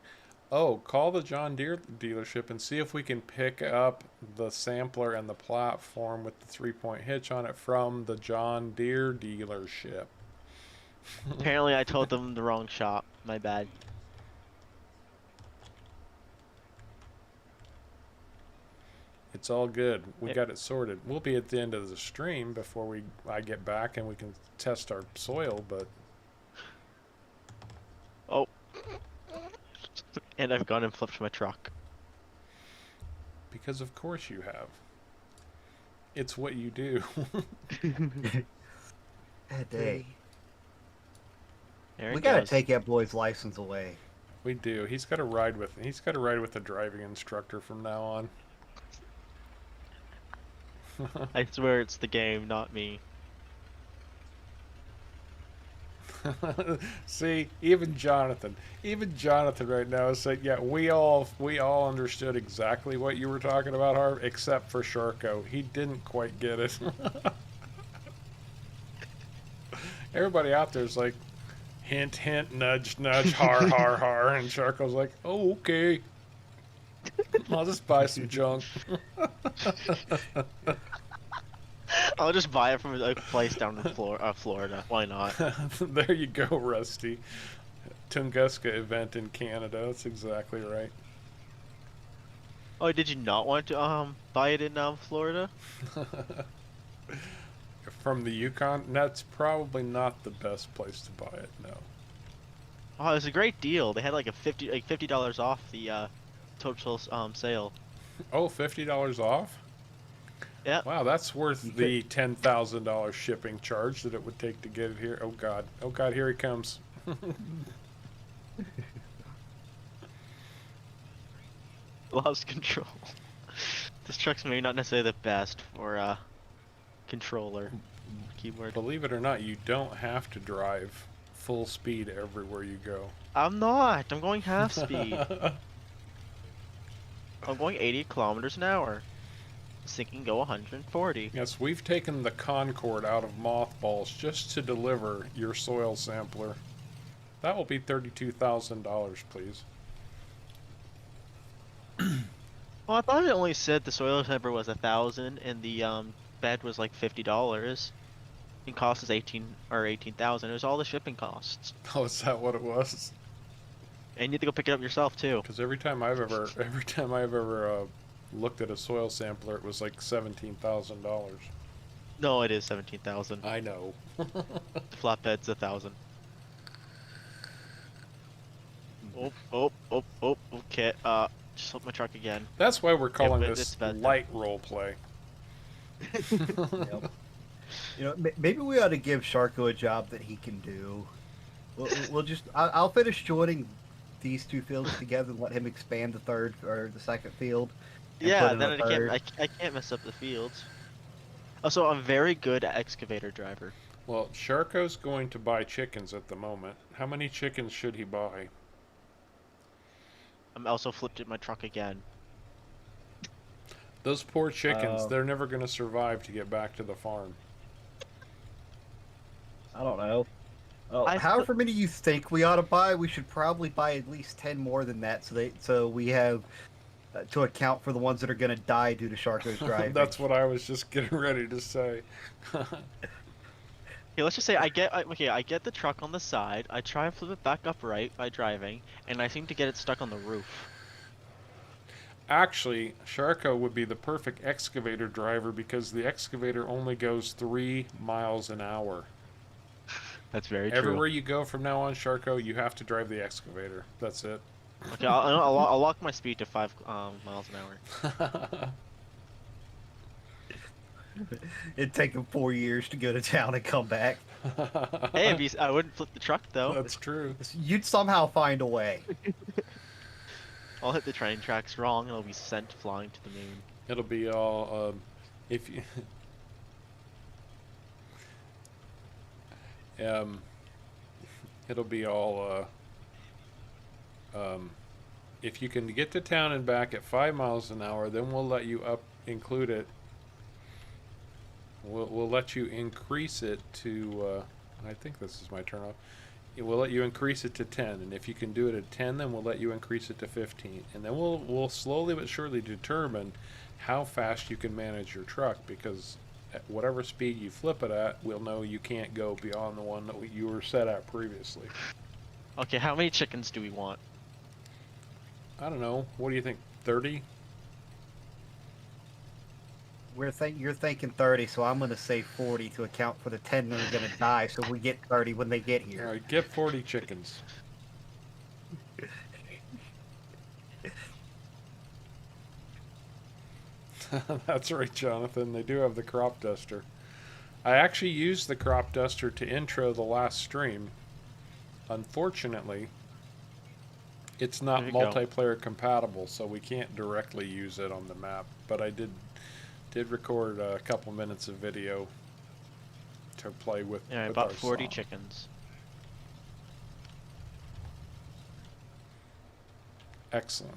oh, call the John Deere dealership and see if we can pick up the sampler and the platform with the 3-point hitch on it from the John Deere dealership. Apparently, I told them the wrong shop. My bad. It's all good. We It, got it sorted. We'll be at the end of the stream before I get back and we can test our soil, but oh, and I've gone and flipped my truck. because of course you have. It's what you do. Hey, There we it gotta goes. take that boy's license away. We do. He's got to ride with a driving instructor from now on. I swear it's the game, not me. See, even Jonathan right now is saying, yeah, we all understood exactly what you were talking about, Harv, except for Sharko. He didn't quite get it. Everybody out there is like, hint, hint, nudge, nudge, har, har, har, and Sharko's like, oh, okay. I'll just buy some junk. I'll just buy it from a place down in Florida. Why not? There you go, Rusty. Tunguska event in Canada. That's exactly right. Oh, did you not want to buy it in Florida? From the Yukon, that's probably not the best place to buy it. No. Oh, it was a great deal. They had like a $50 off the total sale. Oh, $50 off? Yeah. Wow, that's worth the $10,000 shipping charge that it would take to get it here. Oh God. Oh God, here he comes. Lost control. This truck's maybe not necessarily the best for controller keyboard. Believe it or not, you don't have to drive full speed everywhere you go. I'm not. I'm going half speed. I'm going 80 kilometers an hour. This thing can go 140. Yes, we've taken the Concorde out of mothballs just to deliver your soil sampler. That will be $32,000, please. Well, I thought it only said the soil sampler was 1,000 and the bed was like $50. It cost us 18,000. It was all the shipping costs. Oh, is that what it was? And you have to go pick it up yourself too. Because every time I've ever looked at a soil sampler, it was like $17,000. No, it is 17,000. I know. Flatbed's 1,000. Oh, okay. Just flip my truck again. That's why we're calling but this it's better. light role play. Yep. You know, maybe we ought to give Sharko a job that he can do. We'll just. I'll finish joining these two fields together and let him expand the third or the second field. Yeah, then I can't mess up the fields. Also, I'm very good at excavator driver. Well, Sharko's going to buy chickens at the moment. How many chickens should he buy? I'm also flipped in my truck again. Those poor chickens, they're never going to survive to get back to the farm. I don't know. Oh, however many you think we ought to buy, we should probably buy at least 10 more than that, so we have to account for the ones that are going to die due to Sharko's driving. That's what I was just getting ready to say. Okay, let's just say I get the truck on the side. I try and flip it back upright by driving, and I seem to get it stuck on the roof. Actually, Sharko would be the perfect excavator driver because the excavator only goes 3 miles an hour. That's very true. Everywhere you go from now on, Sharko, you have to drive the excavator. That's it. Okay, I'll lock my speed to 5 miles an hour. It'd take him 4 years to go to town and come back. Hey, I wouldn't flip the truck though. That's true. You'd somehow find a way. I'll hit the train tracks wrong and it'll be sent flying to the moon. It'll be all if you um, it'll be all if you can get to town and back at 5 miles an hour, then we'll let you include it. We'll let you increase it to. I think this is my turn off. We'll let you increase it to 10, and if you can do it at 10, then we'll let you increase it to 15, and then we'll slowly but surely determine how fast you can manage your truck, because at whatever speed you flip it at, we'll know you can't go beyond the one that you were set at previously. Okay, how many chickens do we want? I don't know. What do you think? 30? You're thinking 30, so I'm going to say 40 to account for the 10 that are going to die, so we get 30 when they get All here. right, get 40 chickens. That's right, Jonathan. They do have the crop duster. I actually used the crop duster to intro the last stream. Unfortunately, it's not There you go. multiplayer compatible, so we can't directly use it on the map. But I did record a couple minutes of video to play with. Yeah, I with bought our 40 song. chickens. Excellent.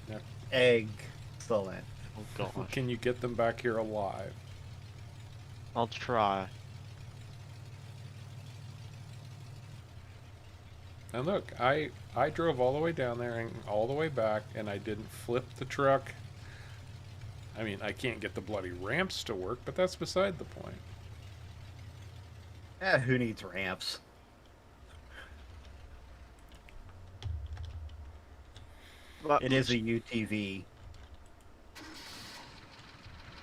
Now, Excellent. Oh gosh. can you get them back here alive? I'll try. And look, I drove all the way down there and all the way back, and I didn't flip the truck. I mean, I can't get the bloody ramps to work, but that's beside the point. Who needs ramps? But It is a UTV.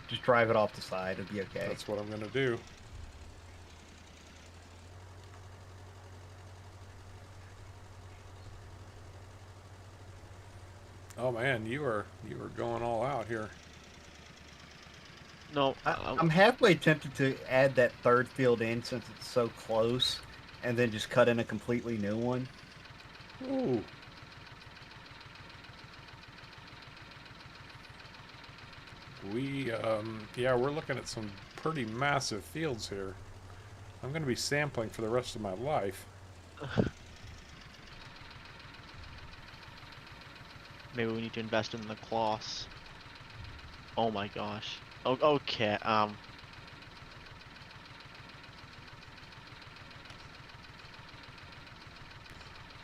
Just drive it off the side, it'll be okay. That's what I'm gonna do. Oh man, you are going all out here. No, I'm halfway tempted to add that third field in since it's so close, and then just cut in a completely new one. Ooh. Yeah, we're looking at some pretty massive fields here. I'm going to be sampling for the rest of my life. maybe we need to invest in the cloths. Oh my gosh. Oh, okay.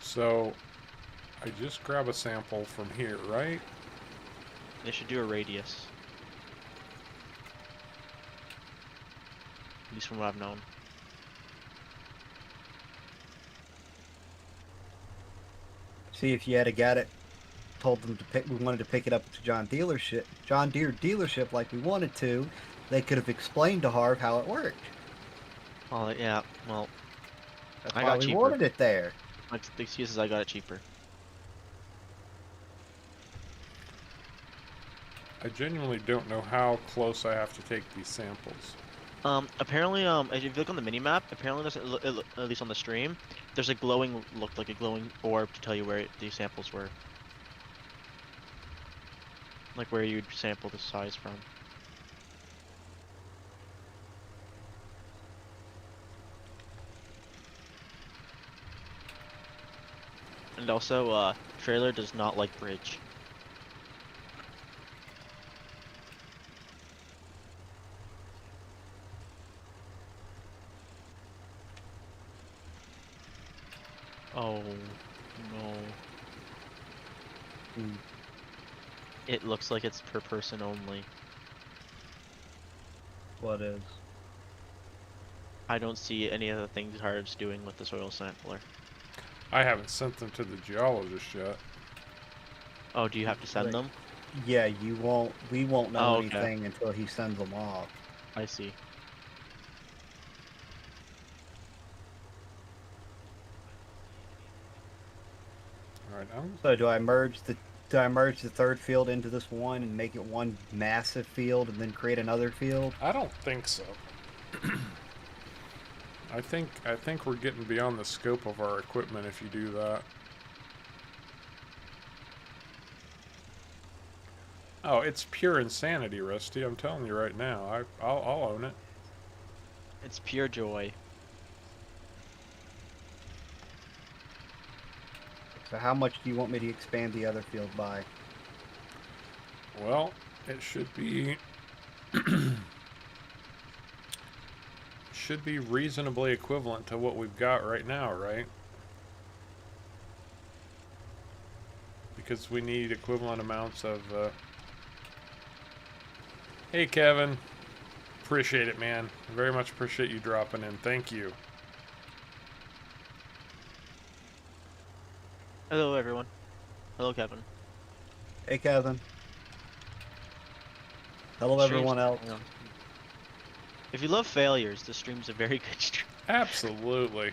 So, I just grab a sample from here, right? They should do a radius. At least from what I've known. See, if you had got it, told them to pick, we wanted to pick it up to John Deere dealership like we wanted to, they could have explained to Harv how it worked. Oh yeah. Well, That's I why got we cheaper. wanted it there. the excuse is I got it cheaper. I genuinely don't know how close I have to take these samples. Apparently, if you look on the mini map, apparently at least on the stream, there's a glowing, looked like a glowing orb to tell you where these samples were. Like where you'd sample the size from. And also, trailer does not like bridge. Oh no. It looks like it's per person only. What is? I don't see any of the things Harv's doing with the soil sampler. I haven't sent them to the geologist yet. Oh, do you have to send Right. them? Yeah, we won't know Oh, okay. anything until he sends them off. I see. Alright, So do I merge the third field into this one and make it one massive field and then create another field? I don't think so. I think we're getting beyond the scope of our equipment if you do that. Oh, it's pure insanity, Rusty. I'm telling you right now. I'll own it. It's pure joy. So how much do you want me to expand the other field by? Well, it should be reasonably equivalent to what we've got right now, right? Because we need equivalent amounts of. Hey, Kevin. Appreciate it, man. Very much appreciate you dropping in. Thank you. Hello, everyone. Hello, Kevin. Hey, Kevin. Hello, Stream's everyone else. If you love failures, this stream's a very good stream. Absolutely.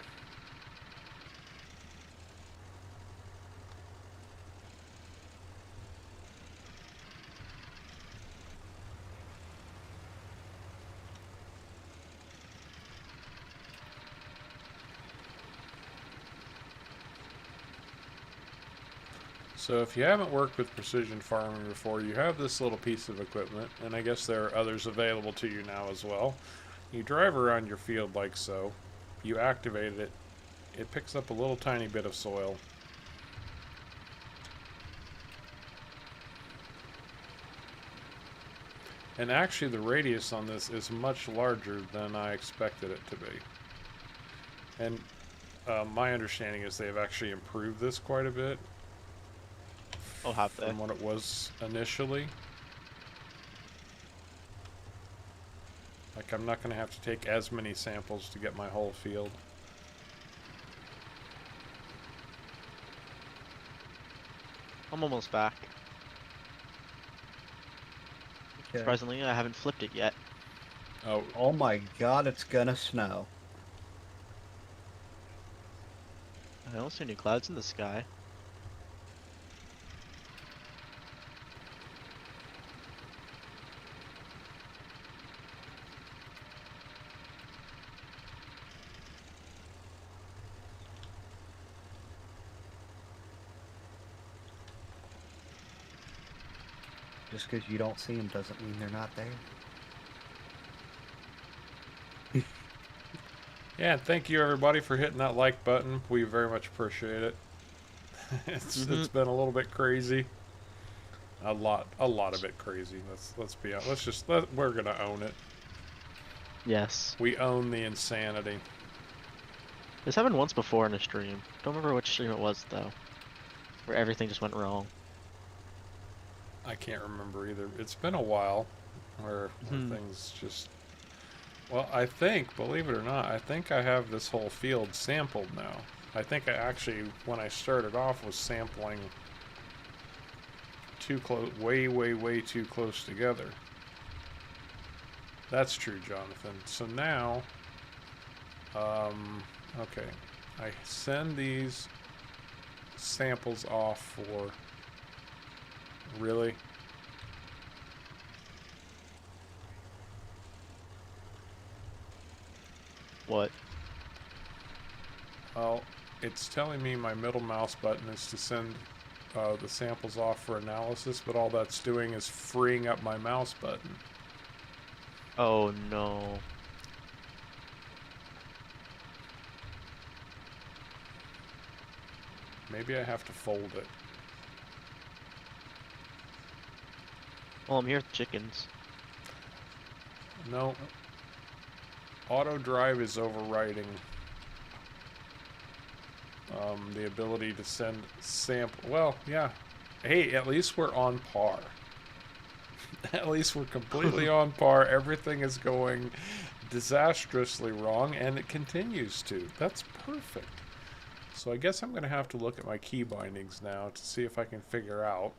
So if you haven't worked with precision farming before, you have this little piece of equipment, and I guess there are others available to you now as well. You drive around your field like so, you activate it, it picks up a little tiny bit of soil. And actually the radius on this is much larger than I expected it to be. And my understanding is they've actually improved this quite a bit Oh, have they? from what it was initially. Like, I'm not going to have to take as many samples to get my whole field. I'm almost back. Okay. Surprisingly, I haven't flipped it yet. Oh, Oh my god, it's gonna snow. I don't see any clouds in the sky. Just because you don't see them doesn't mean they're not there. yeah, and thank you everybody for hitting that like button. We very much appreciate it. It's been a little bit crazy. A lot of it crazy. Let's be honest. We're gonna own it. Yes. We own the insanity. This happened once before in a stream. Don't remember which stream it was, though. Where everything just went wrong. I can't remember either. It's been a while where Mhm. things just. Well, I think, believe it or not, I think I have this whole field sampled now. I think I actually, when I started off, was sampling too close, way too close together. That's true, Jonathan. So now, okay, I send these samples off for. Really? What? Well, it's telling me my middle mouse button is to send the samples off for analysis, but all that's doing is freeing up my mouse button. Oh no. Maybe I have to fold it. Well, I'm here with chickens. No. Auto drive is overriding the ability to send sample. Well, yeah. Hey, at least we're on par. At least we're completely on par. Everything is going disastrously wrong, and it continues to. That's perfect. So I guess I'm going to have to look at my key bindings now to see if I can figure out.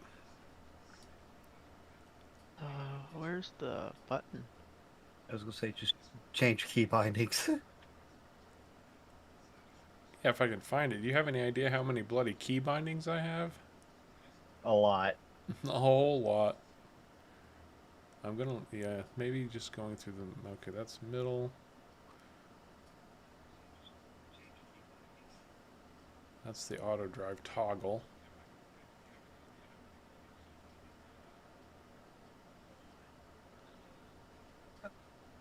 Where's the button? I was gonna say just change key bindings. Yeah, if I can find it. Do you have any idea how many bloody key bindings I have? A lot. A whole lot. I'm gonna, yeah, maybe just going through the, okay, that's middle. That's the auto drive toggle.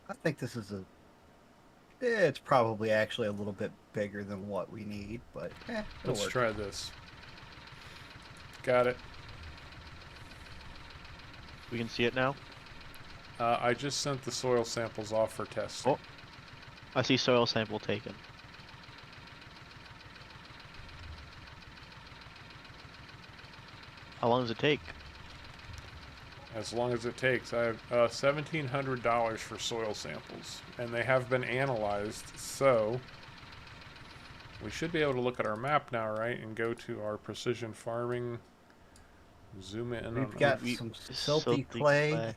I think this is a. It's probably actually a little bit bigger than what we need, but it'll Let's work. try this. Got it. We can see it now. I just sent the soil samples off for testing. Oh, I see soil sample taken. How long does it take? As long as it takes. I have $1,700 for soil samples, and they have been analyzed, so we should be able to look at our map now, right, and go to our precision farming, zoom in We've on got we- some silty silty clay clay.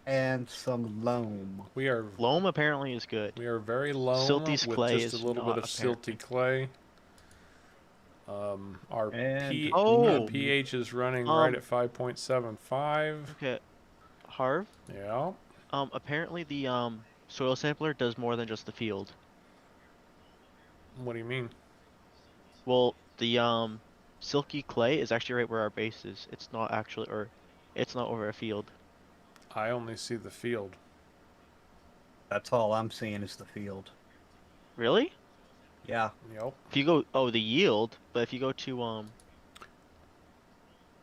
and some loam. we are Loam apparently is good. very loam Silty's with clay just a is little bit not, of silty apparently. clay. Our And Oh! pH is running right at 5.75. Okay, Harv. Yeah. Apparently the soil sampler does more than just the field. What do you mean? Well, the silky clay is actually right where our base is. It's not actually, or it's not over a field. I only see the field. that's all I'm seeing is the field. Really? Yeah. Yep. If you go, oh, the yield, but if you go to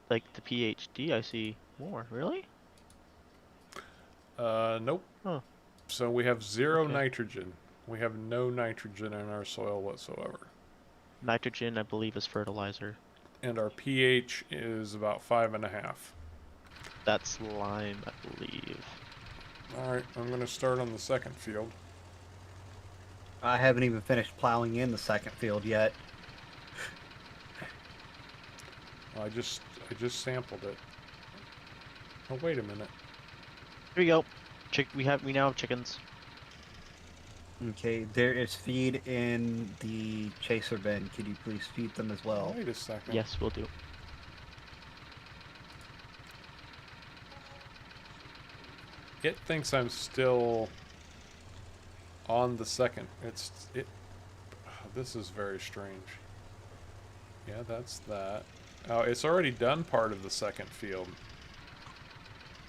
like the PhD, I see more. Really? Nope. Huh. So we have zero Okay. nitrogen. We have no nitrogen in our soil whatsoever. Nitrogen, I believe, is fertilizer. And our pH is about 5.5. That's lime, I believe. Alright, I'm going to start on the second field. I haven't even finished plowing in the second field yet. I just sampled it. Oh, wait a minute. Here we go. We now have chickens. Okay, there is feed in the chaser bin. Could you please feed them as well? Wait a second. Yes, we'll do. It thinks I'm still on the second. This is very strange. Yeah, that's that. Oh, it's already done part of the second field.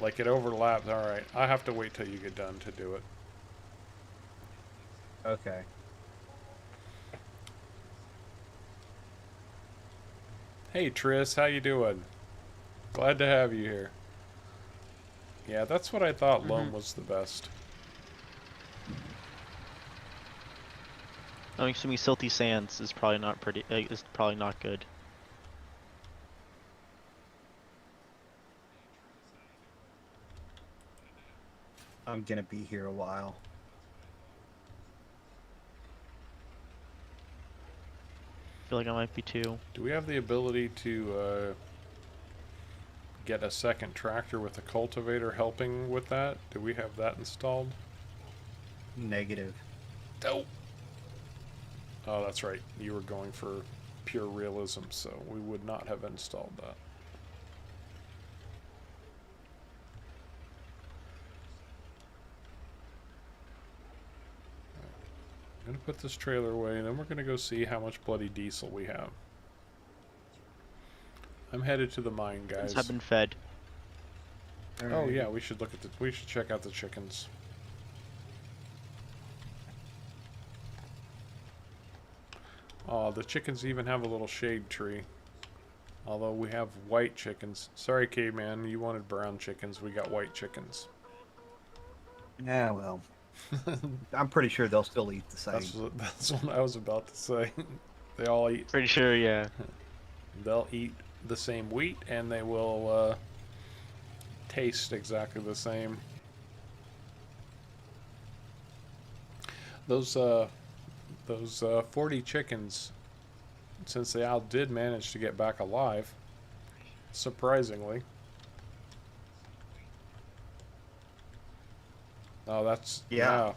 Like it overlaps. Alright, I have to wait till you get done to do it. Okay. Hey Tris, how you doing? Glad to have you here. Yeah, that's what I thought loam was the best. I'm assuming silty sands is probably not pretty. Is probably not good. I'm gonna be here a while. I feel like I might be too. Do we have the ability to get a second tractor with a cultivator helping with that? Do we have that installed? Negative. Nope. Oh, that's right. You were going for pure realism, so we would not have installed that. I'm going to put this trailer away, and then we're going to go see how much bloody diesel we have. I'm headed to the mine, guys. I've been fed. Oh yeah, we should we should check out the chickens. Oh, the chickens even have a little shade tree. Although we have white chickens. Sorry, caveman, you wanted brown chickens. We got white chickens. Yeah, well. I'm pretty sure they'll still eat the same. That's what I was about to say. They all eat. Pretty sure, yeah. They'll eat the same wheat, and they will taste exactly the same. Those 40 chickens, since they all did manage to get back alive, surprisingly. Oh, that's Yeah.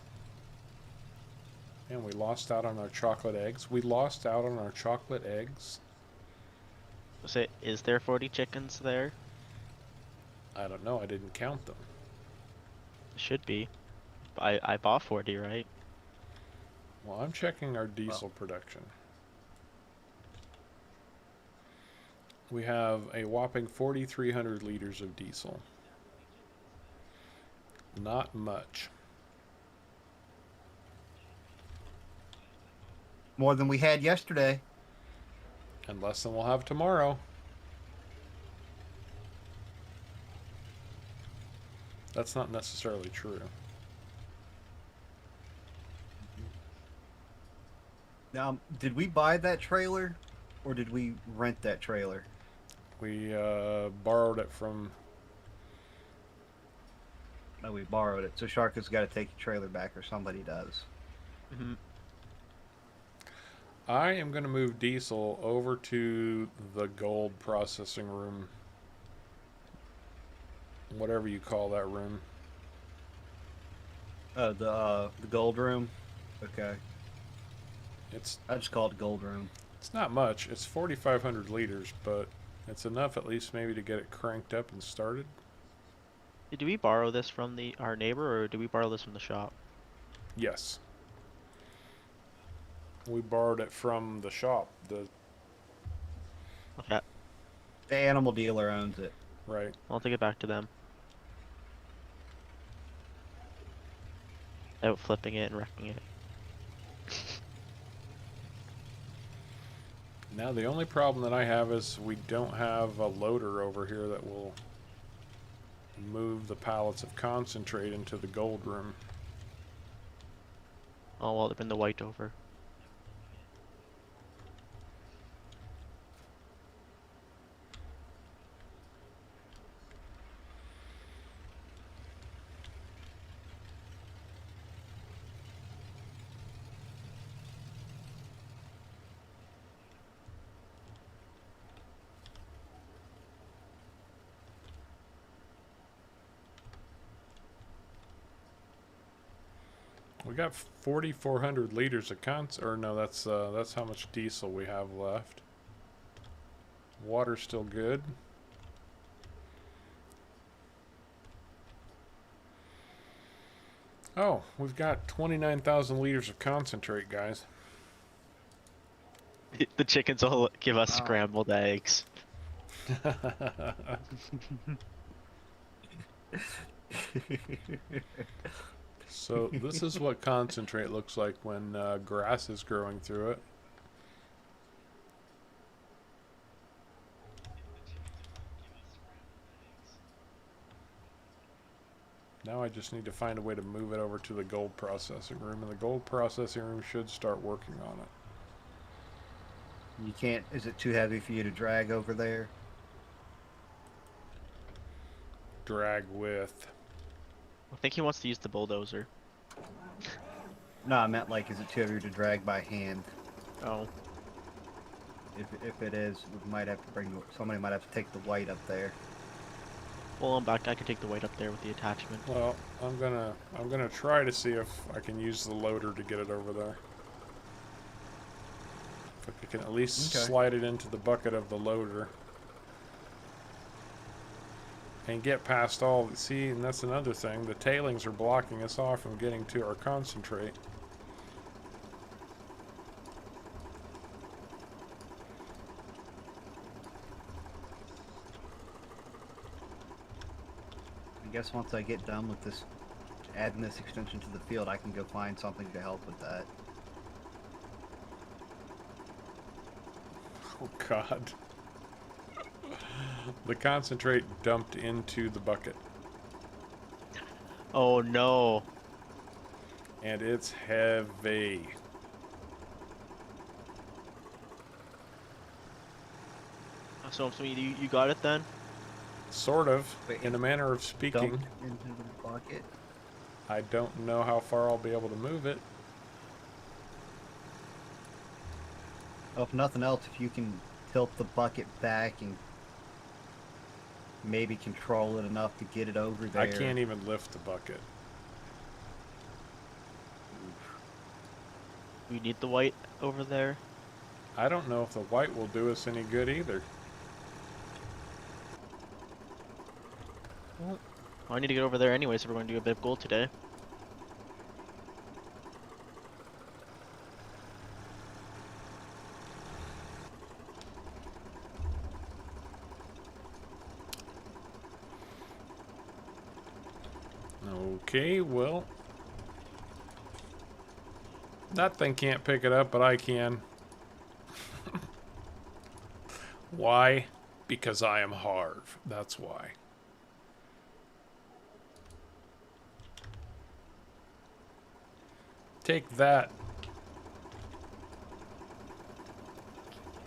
And we lost out on our chocolate eggs. We lost out on our chocolate eggs. So, is there 40 chickens there? I don't know. I didn't count them. Should be. I bought 40, right? Well, I'm checking our diesel production. We have a whopping 4,300 liters of diesel. Not much. more than we had yesterday. And less than we'll have tomorrow. That's not necessarily true. Now, did we buy that trailer, or did we rent that trailer? We borrowed it from... No, we borrowed it. So Sharka's got to take the trailer back, or somebody does. Hmm. I am going to move Diesel over to the gold processing room. Whatever you call that room. The gold room. Okay, It's I just call it gold room. it's not much. It's 4,500 liters, but it's enough at least maybe to get it cranked up and started. Did we borrow this from our neighbor, or did we borrow this from the shop? Yes. We borrowed it from the shop. Okay, The animal dealer owns it. Right. I'll take it back to them. Out flipping it and wrecking it. Now the only problem that I have is we don't have a loader over here that will move the pallets of concentrate into the gold room. Oh well, bring the white over. We got 4,400 liters of or no, that's how much diesel we have left. Water's still good. Oh, we've got 29,000 liters of concentrate, guys. The chickens will give us Wow. scrambled eggs. So this is what concentrate looks like when grass is growing through it. Now I just need to find a way to move it over to the gold processing room, and the gold processing room should start working on it. You can't. Is it too heavy for you to drag over there? Drag with. I think he wants to use the bulldozer. No, I meant like, is it too heavy to drag by hand? Oh. If it is, we might have to somebody might have to take the white up there. Well, I'm back. I can take the white up there with the attachment. Well, I'm gonna try to see if I can use the loader to get it over there. If I can at least Okay. slide it into the bucket of the loader. And get past all, see, and that's another thing, the tailings are blocking us off from getting to our concentrate. I guess once I get done with this, adding this extension to the field, I can go find something to help with that. Oh God. The concentrate dumped into the bucket. Oh no. And it's heavy. So you got it then? Sort of, Wait, in a manner of speaking. Dumped into the bucket. I don't know how far I'll be able to move it. Well, if nothing else, if you can tilt the bucket back and maybe control it enough to get it over there. I can't even lift the bucket. We need the white over there. I don't know if the white will do us any good either. Well, I need to get over there anyways if we're going to do a bit of gold today. Okay, well, That thing can't pick it up, but I can. Why? Because I am Harv. That's why. Take that,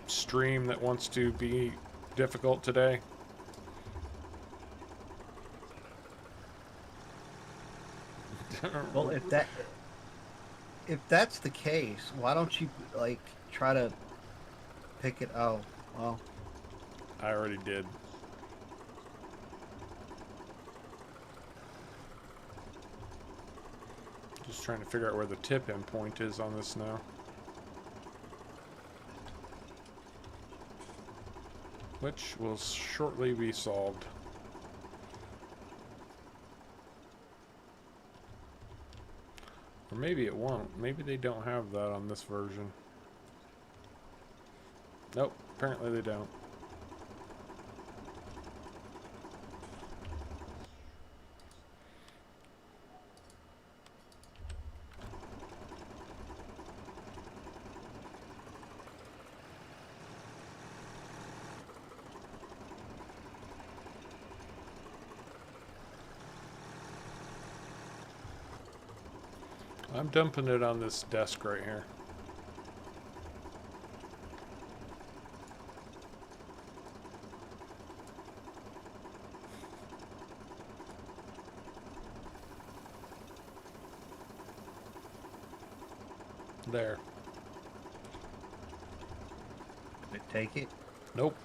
stream that wants to be difficult today. Well, if that's the case, why don't you like try to pick it? Oh, well, I already did. Just trying to figure out where the tip in point is on this now. Which will shortly be solved. Or maybe it won't. Maybe they don't have that on this version. Nope, apparently they don't. I'm dumping it on this desk right here. There. did it take it? Nope.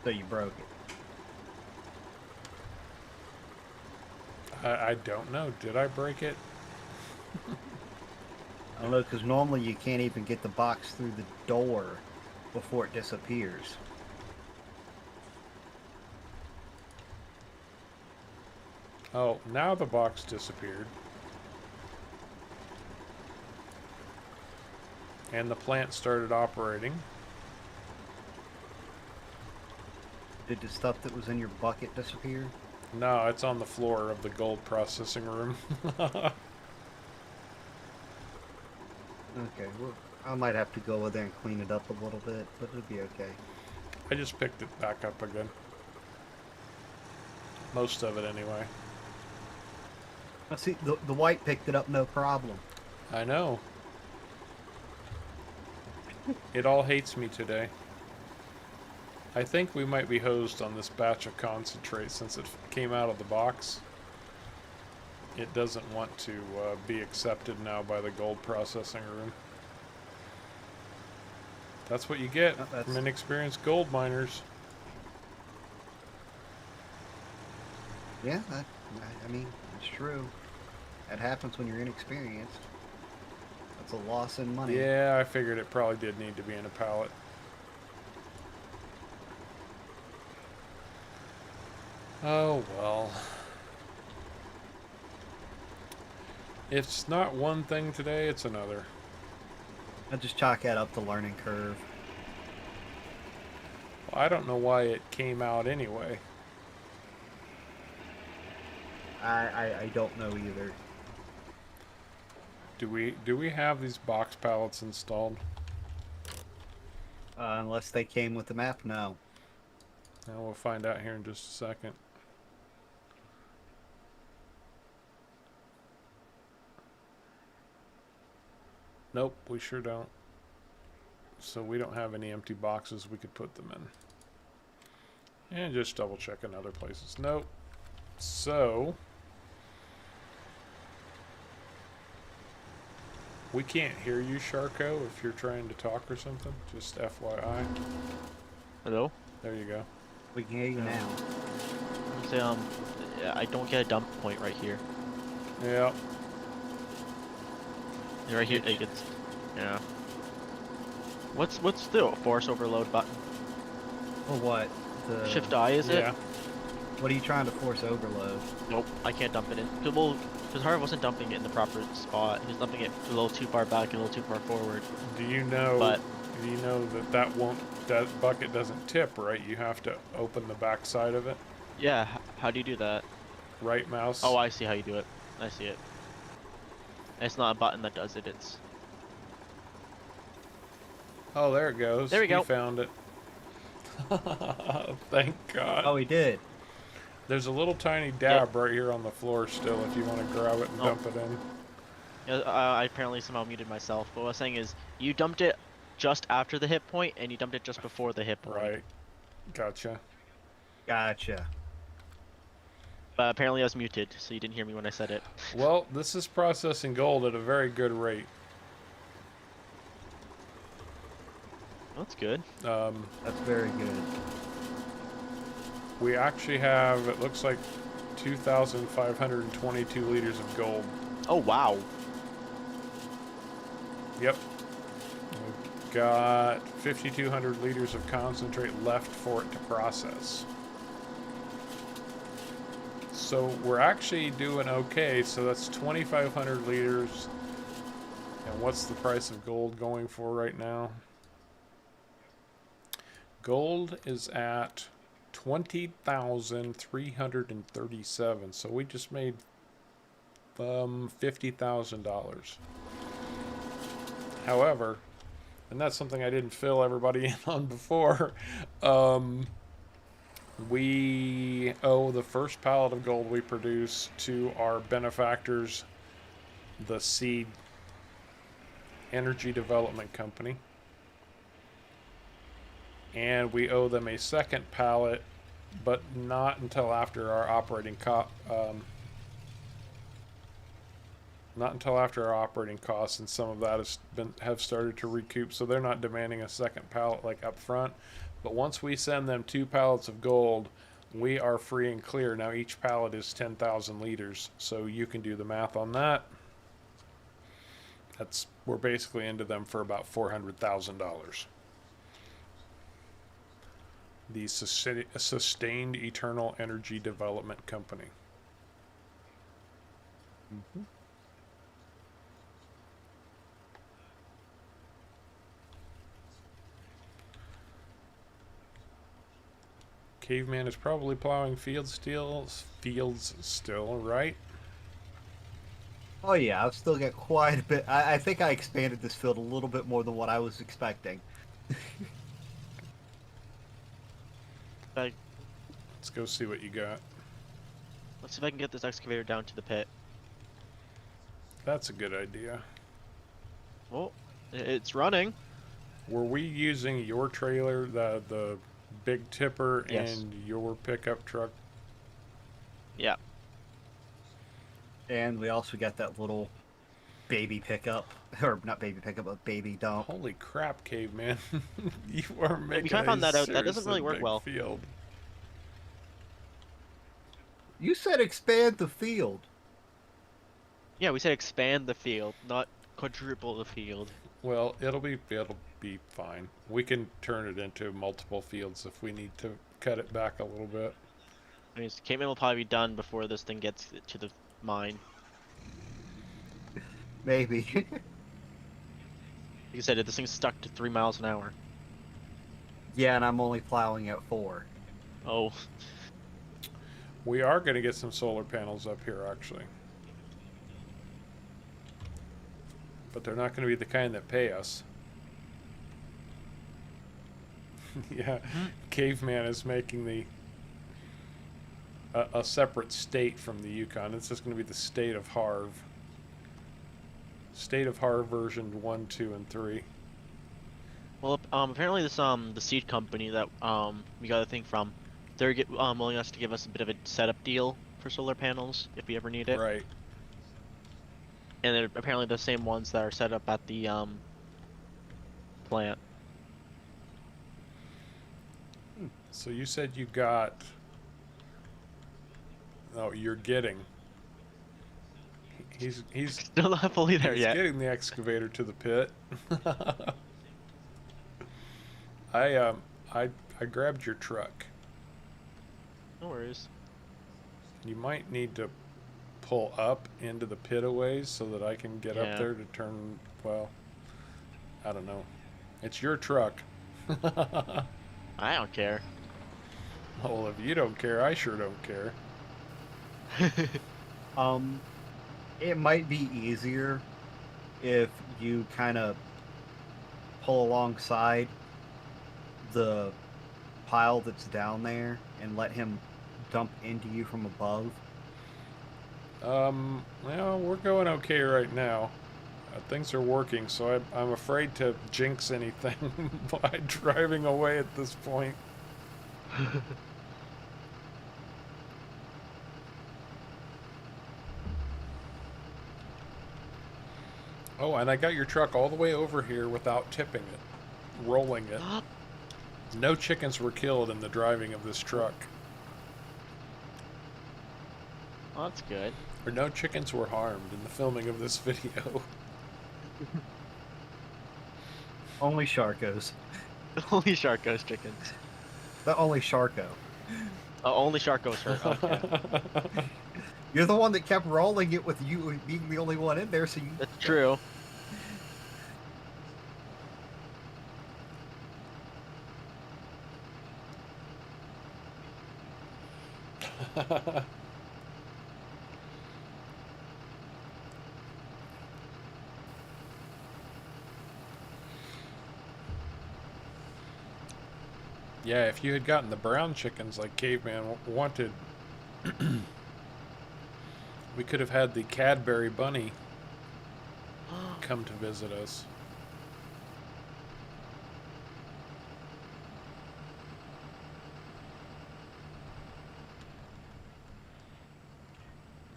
So you broke it. I don't know. Did I break it? I don't know, because normally you can't even get the box through the door before it disappears. Oh, now the box disappeared. And the plant started operating. Did the stuff that was in your bucket disappear? No, it's on the floor of the gold processing room. Okay, well, I might have to go over there and clean it up a little bit, but it'll be okay. I just picked it back up again. Most of it, anyway. I see, the white picked it up no problem. I know. It all hates me today. I think we might be hosed on this batch of concentrate since it came out of the box. It doesn't want to be accepted now by the gold processing room. That's what you get from inexperienced gold miners. Yeah, I mean, it's true. That happens when you're inexperienced. That's a loss in money. Yeah, I figured it probably did need to be in a pallet. Oh, well. If it's not one thing today, it's another. I just chalk that up the learning curve. Well, I don't know why it came out anyway. I don't know either. Do we have these box pallets installed? Unless they came with the map, no. Now we'll find out here in just a second. Nope, we sure don't. So we don't have any empty boxes we could put them in. And just double check in other places. Nope. So we can't hear you, Sharko, if you're trying to talk or something. Just FYI. Hello? There you go. We can hear you now. Say, yeah, I don't get a dump point right here. Yeah. Right here, like it's, yeah. What's the force overload button? For what? The Shift I, is it? Yeah. What are you trying to force overload? Nope, I can't dump it in. Because Harv wasn't dumping it in the proper spot. He was dumping it a little too far back and a little too far forward. Do you know? But Do you know that bucket doesn't tip, right? You have to open the back side of it. yeah, how do you do that? right mouse. Oh, I see how you do it. I see it. It's not a button that does it. It's Oh, there it goes. there we He go. found it. Thank God. Oh, he did. There's a little tiny Yeah. dab right here on the floor still if you want to grab it and Oh. dump it in. I apparently somehow muted myself. But what I was saying is, you dumped it just after the hit point, and you dumped it just before the hit point. Right. Gotcha. Gotcha. But apparently I was muted, so you didn't hear me when I said it. Well, this is processing gold at a very good rate. That's good. That's very good. We actually have, it looks like, 2,522 liters of gold. Oh, wow. Yep. We've got 5,200 liters of concentrate left for it to process. So we're actually doing okay. So that's 2,500 liters. And what's the price of gold going for right now? Gold is at 20,337. So we just made $50,000. However, and that's something I didn't fill everybody in on before, we owe the first pallet of gold we produce to our benefactors, the Seed Energy Development Company. And we owe them a second pallet, but not until after our operating costs, and some of that have started to recoup. So they're not demanding a second pallet like up front. But once we send them 2 pallets of gold, we are free and clear. Now each pallet is 10,000 liters, so you can do the math on that. We're basically into them for about $400,000. The Sustained Eternal Energy Development Company. Mm-hmm. Caveman is probably plowing fields still, right? Oh yeah, I've still got quite a bit. I think I expanded this field a little bit more than what I was expecting. Like, Let's go see what you got. let's see if I can get this excavator down to the pit. That's a good idea. Oh, it's running. Were we using your trailer, the big tipper, Yes. and your pickup truck? Yeah. And we also got that little baby pickup, or not baby pickup, but baby dump. Holy crap, Caveman! You are making kinda found that a out. That doesn't really seriously work big well. field. You said expand the field. Yeah, we said expand the field, not quadruple the field. Well, it'll be fine. We can turn it into multiple fields if we need to cut it back a little bit. I mean, Caveman will probably be done before this thing gets to the mine. Maybe. Like you said, this thing's stuck to 3 miles an hour. Yeah, and I'm only plowing at 4. Oh, We are going to get some solar panels up here, actually. But they're not going to be the kind that pay us. Yeah, Caveman is making a separate state from the Yukon. It's just going to be the state of Harv. State of Harv version 1, 2, and 3. well, apparently this the seed company that we got the thing from, they're willing us to give us a bit of a setup deal for solar panels if we ever need it. Right. And they're apparently the same ones that are set up at the plant. So you said you got... Oh, you're getting... He's Still not fully there he's yet. getting the excavator to the pit. I grabbed your truck. No worries. You might need to pull up into the pit a ways so that I can get Yeah. up there to turn. Well, I don't know. It's your truck. I don't care. Well, if you don't care, I sure don't care. Um, it might be easier if you kind of pull alongside the pile that's down there and let him dump into you from above. Well, we're going okay right now. Things are working, so I'm afraid to jinx anything by driving away at this point. Oh, and I got your truck all the way over here without tipping it, rolling it. No chickens were killed in the driving of this truck. Well, that's good. Or no chickens were harmed in the filming of this video. Only Sharkos. Only Sharko's chickens. The only Sharko. Oh, only Sharko's hurt. Okay. You're the one that kept rolling it with you being the only one in there, so you... That's true. Yeah, if you had gotten the brown chickens like Caveman wanted, we could have had the Cadbury bunny come to visit us.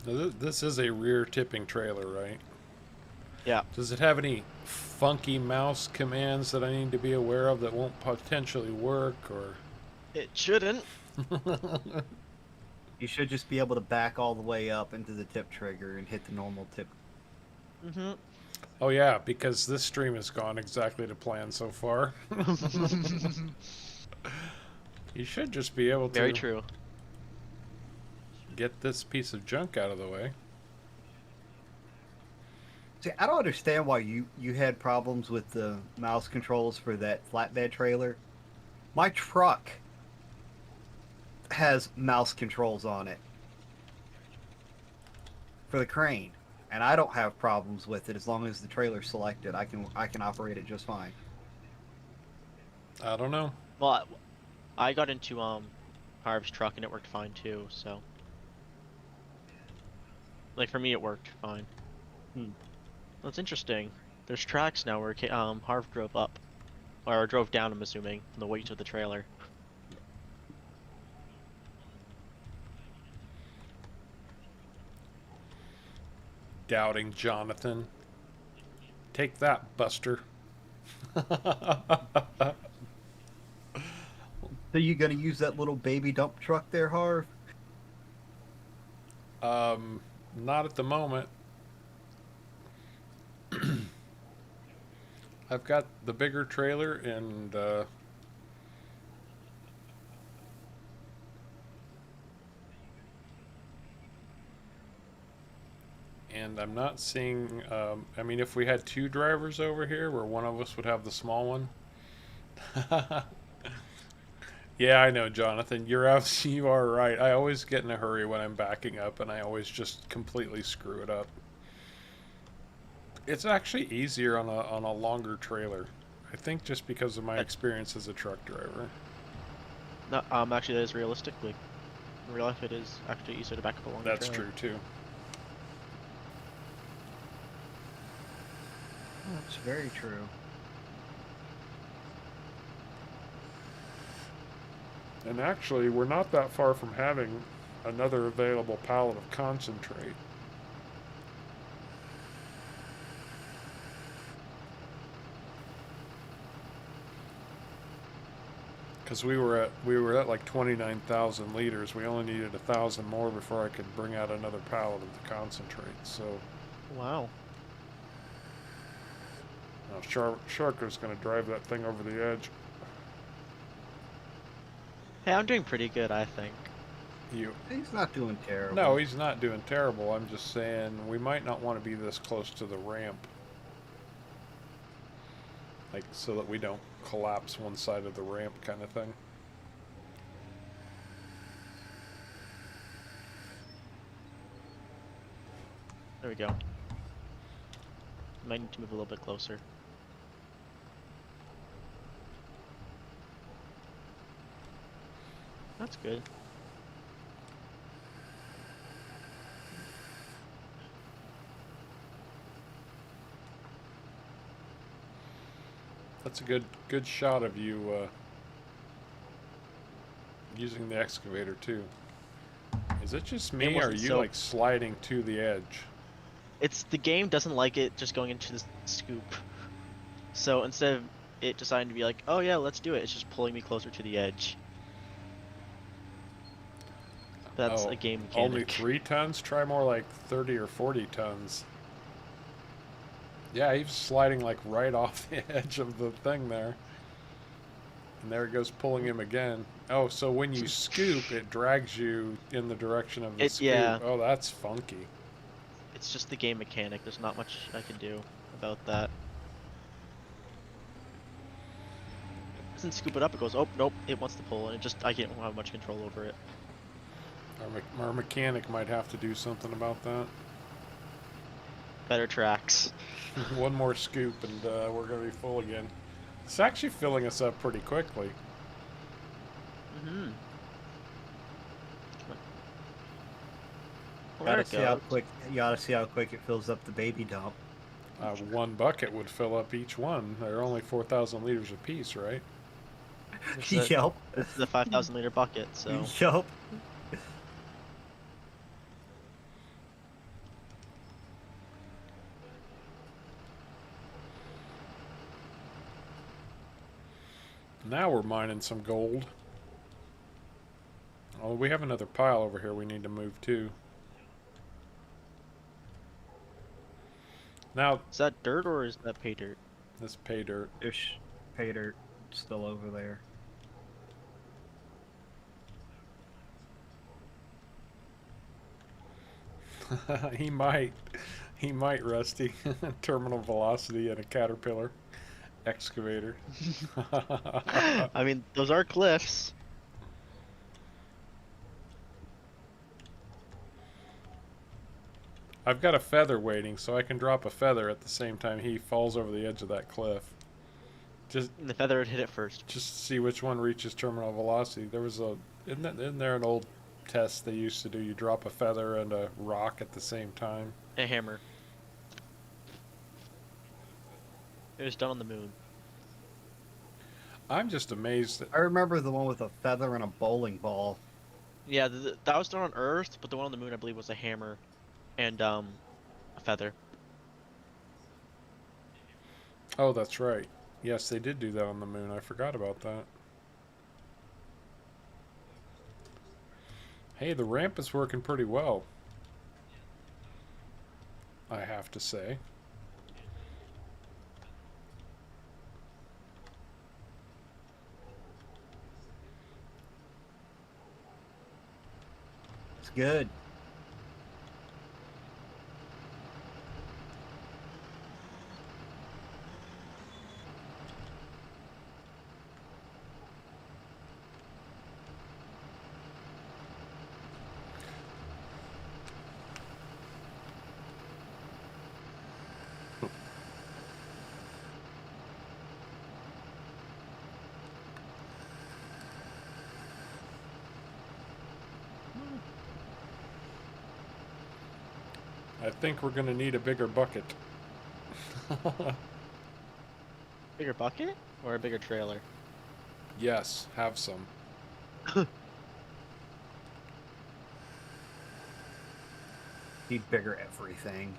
Now, this is a rear tipping trailer, right? Yeah. Does it have any funky mouse commands that I need to be aware of that won't potentially work, or? It shouldn't. You should just be able to back all the way up into the tip trigger and hit the normal tip. Mm-hmm. Oh yeah, because this stream has gone exactly to plan so far. You should just be able to Very true. get this piece of junk out of the way. See, I don't understand why you had problems with the mouse controls for that flatbed trailer. My truck has mouse controls on it for the crane, and I don't have problems with it as long as the trailer's selected. I can operate it just fine. I don't know. Well, I got into Harv's truck and it worked fine too. So, like for me, it worked fine. That's interesting. There's tracks now where Harv drove up, or drove down. I'm assuming from the weight of the trailer. Doubting Jonathan. Take that, Buster. So you gonna use that little baby dump truck there, Harv? Not at the moment. I've got the bigger trailer and I'm not seeing, I mean, if we had two drivers over here where one of us would have the small one. Yeah, I know, Jonathan. You are right. I always get in a hurry when I'm backing up, and I always just completely screw it up. It's actually easier on a longer trailer. I think just because of my experience as a truck driver. No, actually, that is realistically. In real life, it is actually easier to back up along. That's true too. That's very true. And actually, we're not that far from having another available pallet of concentrate. Because we were at like 29,000 liters. We only needed 1,000 more before I could bring out another pallet of the concentrate. So Wow. now Sharko's going to drive that thing over the edge. Hey, I'm doing pretty good, I think. He's not doing terrible. No, he's not doing terrible. I'm just saying we might not want to be this close to the ramp. Like, so that we don't collapse one side of the ramp kind of thing. we go. Might need to move a little bit closer. That's good. That's a good shot of you using the excavator too. Is it just me, or are you like sliding to the edge? It's the game doesn't like it just going into the scoop. So instead of it deciding to be like, oh yeah, let's do it, it's just pulling me closer to the edge. That's a game mechanic. Only 3 tons? Try more like 30 or 40 tons. Yeah, he's sliding like right off the edge of the thing there. And there it goes, pulling him again. Oh, so when you scoop, it drags you in the direction of the scoop. Yeah. Oh, that's funky. It's just the game mechanic. There's not much I can do about that. It doesn't scoop it up. It goes, oh, nope, it wants to pull. And it just, I don't have much control over it. Our mechanic might have to do something about that. Better tracks. One more scoop and we're going to be full again. It's actually filling us up pretty quickly. Mm-hmm. You gotta see how quick it fills up the baby dump. 1 bucket would fill up each one. They're only 4,000 liters apiece, right? Yep. It's the 5,000 liter bucket, so. Yep. Now we're mining some gold. Oh, we have another pile over here we need to move too. Now, Is that dirt or is that pay dirt? this pay dirt. Ish. Pay dirt still over there. He might, Rusty. Terminal velocity and a Caterpillar excavator. I mean, those are cliffs. I've got a feather waiting, so I can drop a feather at the same time he falls over the edge of that cliff. Just And the feather would hit it first. to see which one reaches terminal velocity. There was isn't there an old test they used to do? You drop a feather and a rock at the same time. A hammer. It was done on the moon. I'm just amazed that I remember the one with a feather and a bowling ball. Yeah, that was done on Earth, but the one on the moon, I believe, was a hammer and a feather. Oh, that's right. Yes, they did do that on the moon. I forgot about that. Hey, the ramp is working pretty well, I have to say. It's good. I think we're going to need a bigger bucket. Bigger bucket or a bigger trailer? Yes, have some. Need bigger everything.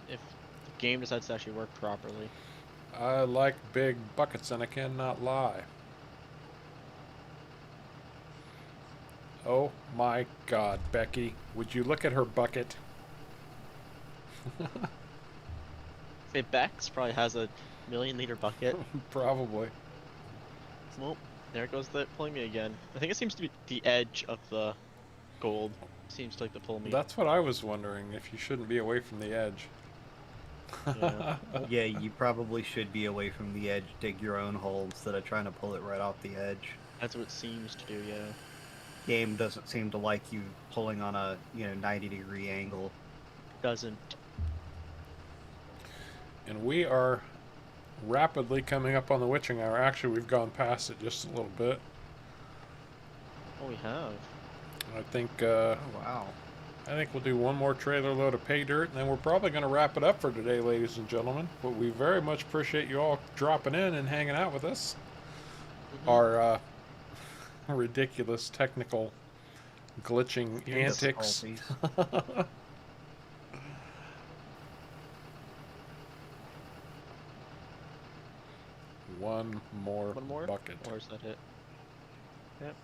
If the game decides to actually work properly. I like big buckets, and I cannot lie. Oh my God, Becky, would you look at her bucket? Say Bex probably has a 1,000,000 liter bucket. Probably. Well, there goes the pulling me again. I think it seems to be the edge of the gold. Seems to like to pull me. That's what I was wondering, if you shouldn't be away from the edge. Yeah. Yeah, you probably should be away from the edge, dig your own hole instead of trying to pull it right off the edge. That's what it seems to do, yeah. Game doesn't seem to like you pulling on a 90-degree angle. doesn't. And we are rapidly coming up on the witching hour. Actually, we've gone past it just a little bit. Oh, we have. I think Oh, wow. we'll do one more trailer load of pay dirt, and then we're probably going to wrap it up for today, ladies and gentlemen. But we very much appreciate you all dropping in and hanging out with us. Our ridiculous technical glitching antics. Difficulties. One more bucket. Or is that it? Yep.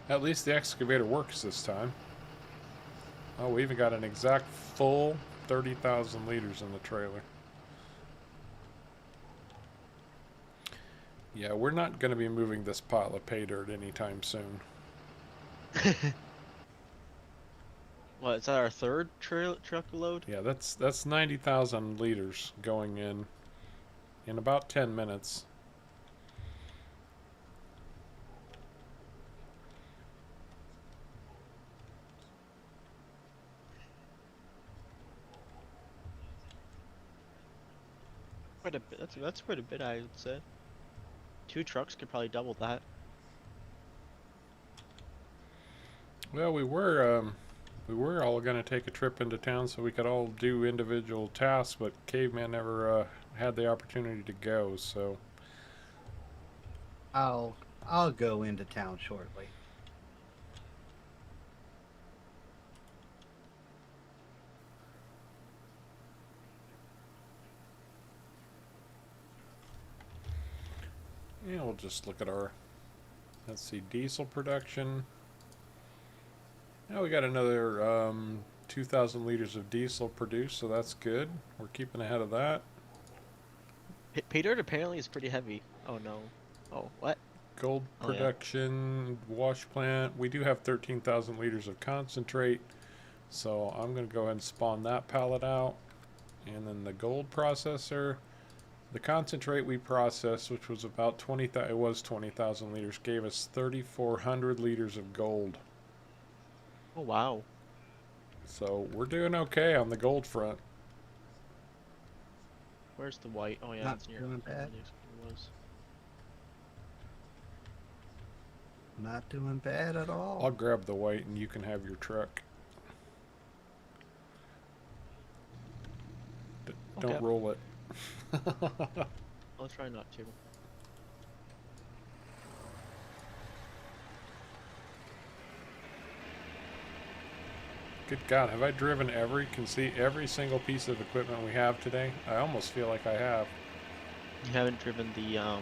At least the excavator works this time. Oh, we even got an exact full 30,000 liters in the trailer. Yeah, we're not going to be moving this pile of pay dirt anytime soon. What, is that our third truck load? Yeah, that's 90,000 liters going in about 10 minutes. Quite a bit. That's quite a bit, I would say. 2 trucks could probably double that. Well, we were all going to take a trip into town so we could all do individual tasks, but Caveman never had the opportunity to go, so I'll go into town shortly. yeah, we'll just look at our, let's see, diesel production. Now we got another 2,000 liters of diesel produced, so that's good. We're keeping ahead of that. Pay dirt apparently is pretty heavy. Oh no. Oh, what? Gold Oh, yeah. production, wash plant. We do have 13,000 liters of concentrate, so I'm going to go ahead and spawn that pallet out. And then the gold processor. The concentrate we processed, which was about 20,000 liters, gave us 3,400 liters of gold. Oh wow. So we're doing okay on the gold front. Where's the white? Oh yeah, Not it's near. doing bad. It was. Not doing bad at all. I'll grab the white and you can have your truck. Don't Okay. roll it. I'll try not to. Good God, have I driven can see every single piece of equipment we have today? I almost feel like I have. You haven't driven the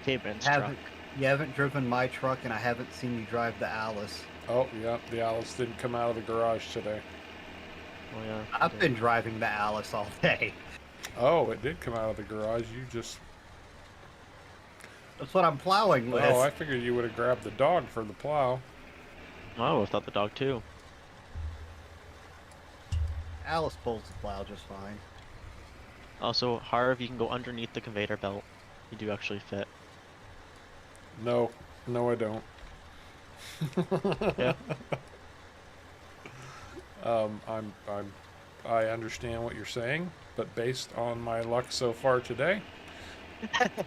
Caveman's truck. You haven't driven my truck, and I haven't seen you drive the Alice. Oh, yeah, the Alice didn't come out of the garage today. Oh yeah. I've been driving the Alice all day. Oh, it did come out of the garage. You just... That's what I'm plowing with. Oh, I figured you would have grabbed the dog for the plow. Oh, I thought the dog too. Alice pulls the plow just fine. Also, Harv, you can go underneath the conveyor belt. You do actually fit. No, I don't. Yeah. I understand what you're saying, but based on my luck so far today,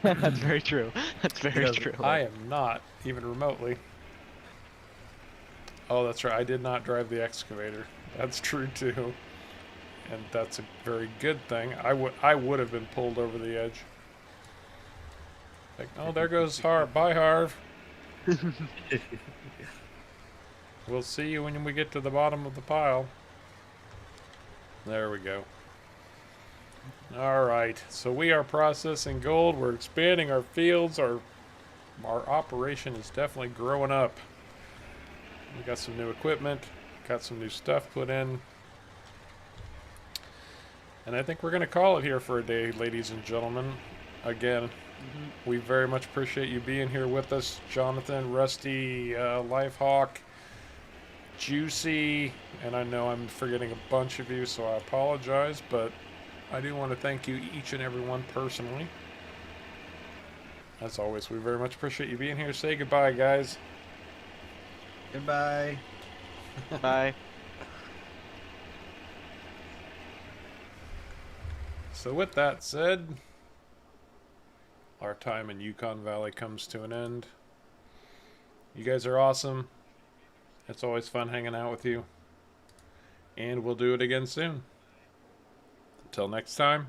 That's very true. That's very true. I am not even remotely. Oh, that's right. I did not drive the excavator. That's true too, and that's a very good thing. I would have been pulled over the edge. Like, oh, there goes Harv. Bye, Harv. We'll see you when we get to the bottom of the pile. There we go. Alright, so we are processing gold. We're expanding our fields. Our operation is definitely growing up. We got some new equipment. Got some new stuff put in. And I think we're going to call it here for a day, ladies and gentlemen. Again, we very much appreciate you being here with us. Jonathan, Rusty, Lifehawk, Juicy, and I know I'm forgetting a bunch of you, so I apologize, but I do want to thank you each and every one personally. As always, we very much appreciate you being here. Say goodbye, guys. Goodbye. Bye. So with that said, our time in Yukon Valley comes to an end. You guys are awesome. It's always fun hanging out with you. And we'll do it again soon. Until next time,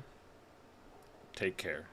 take care.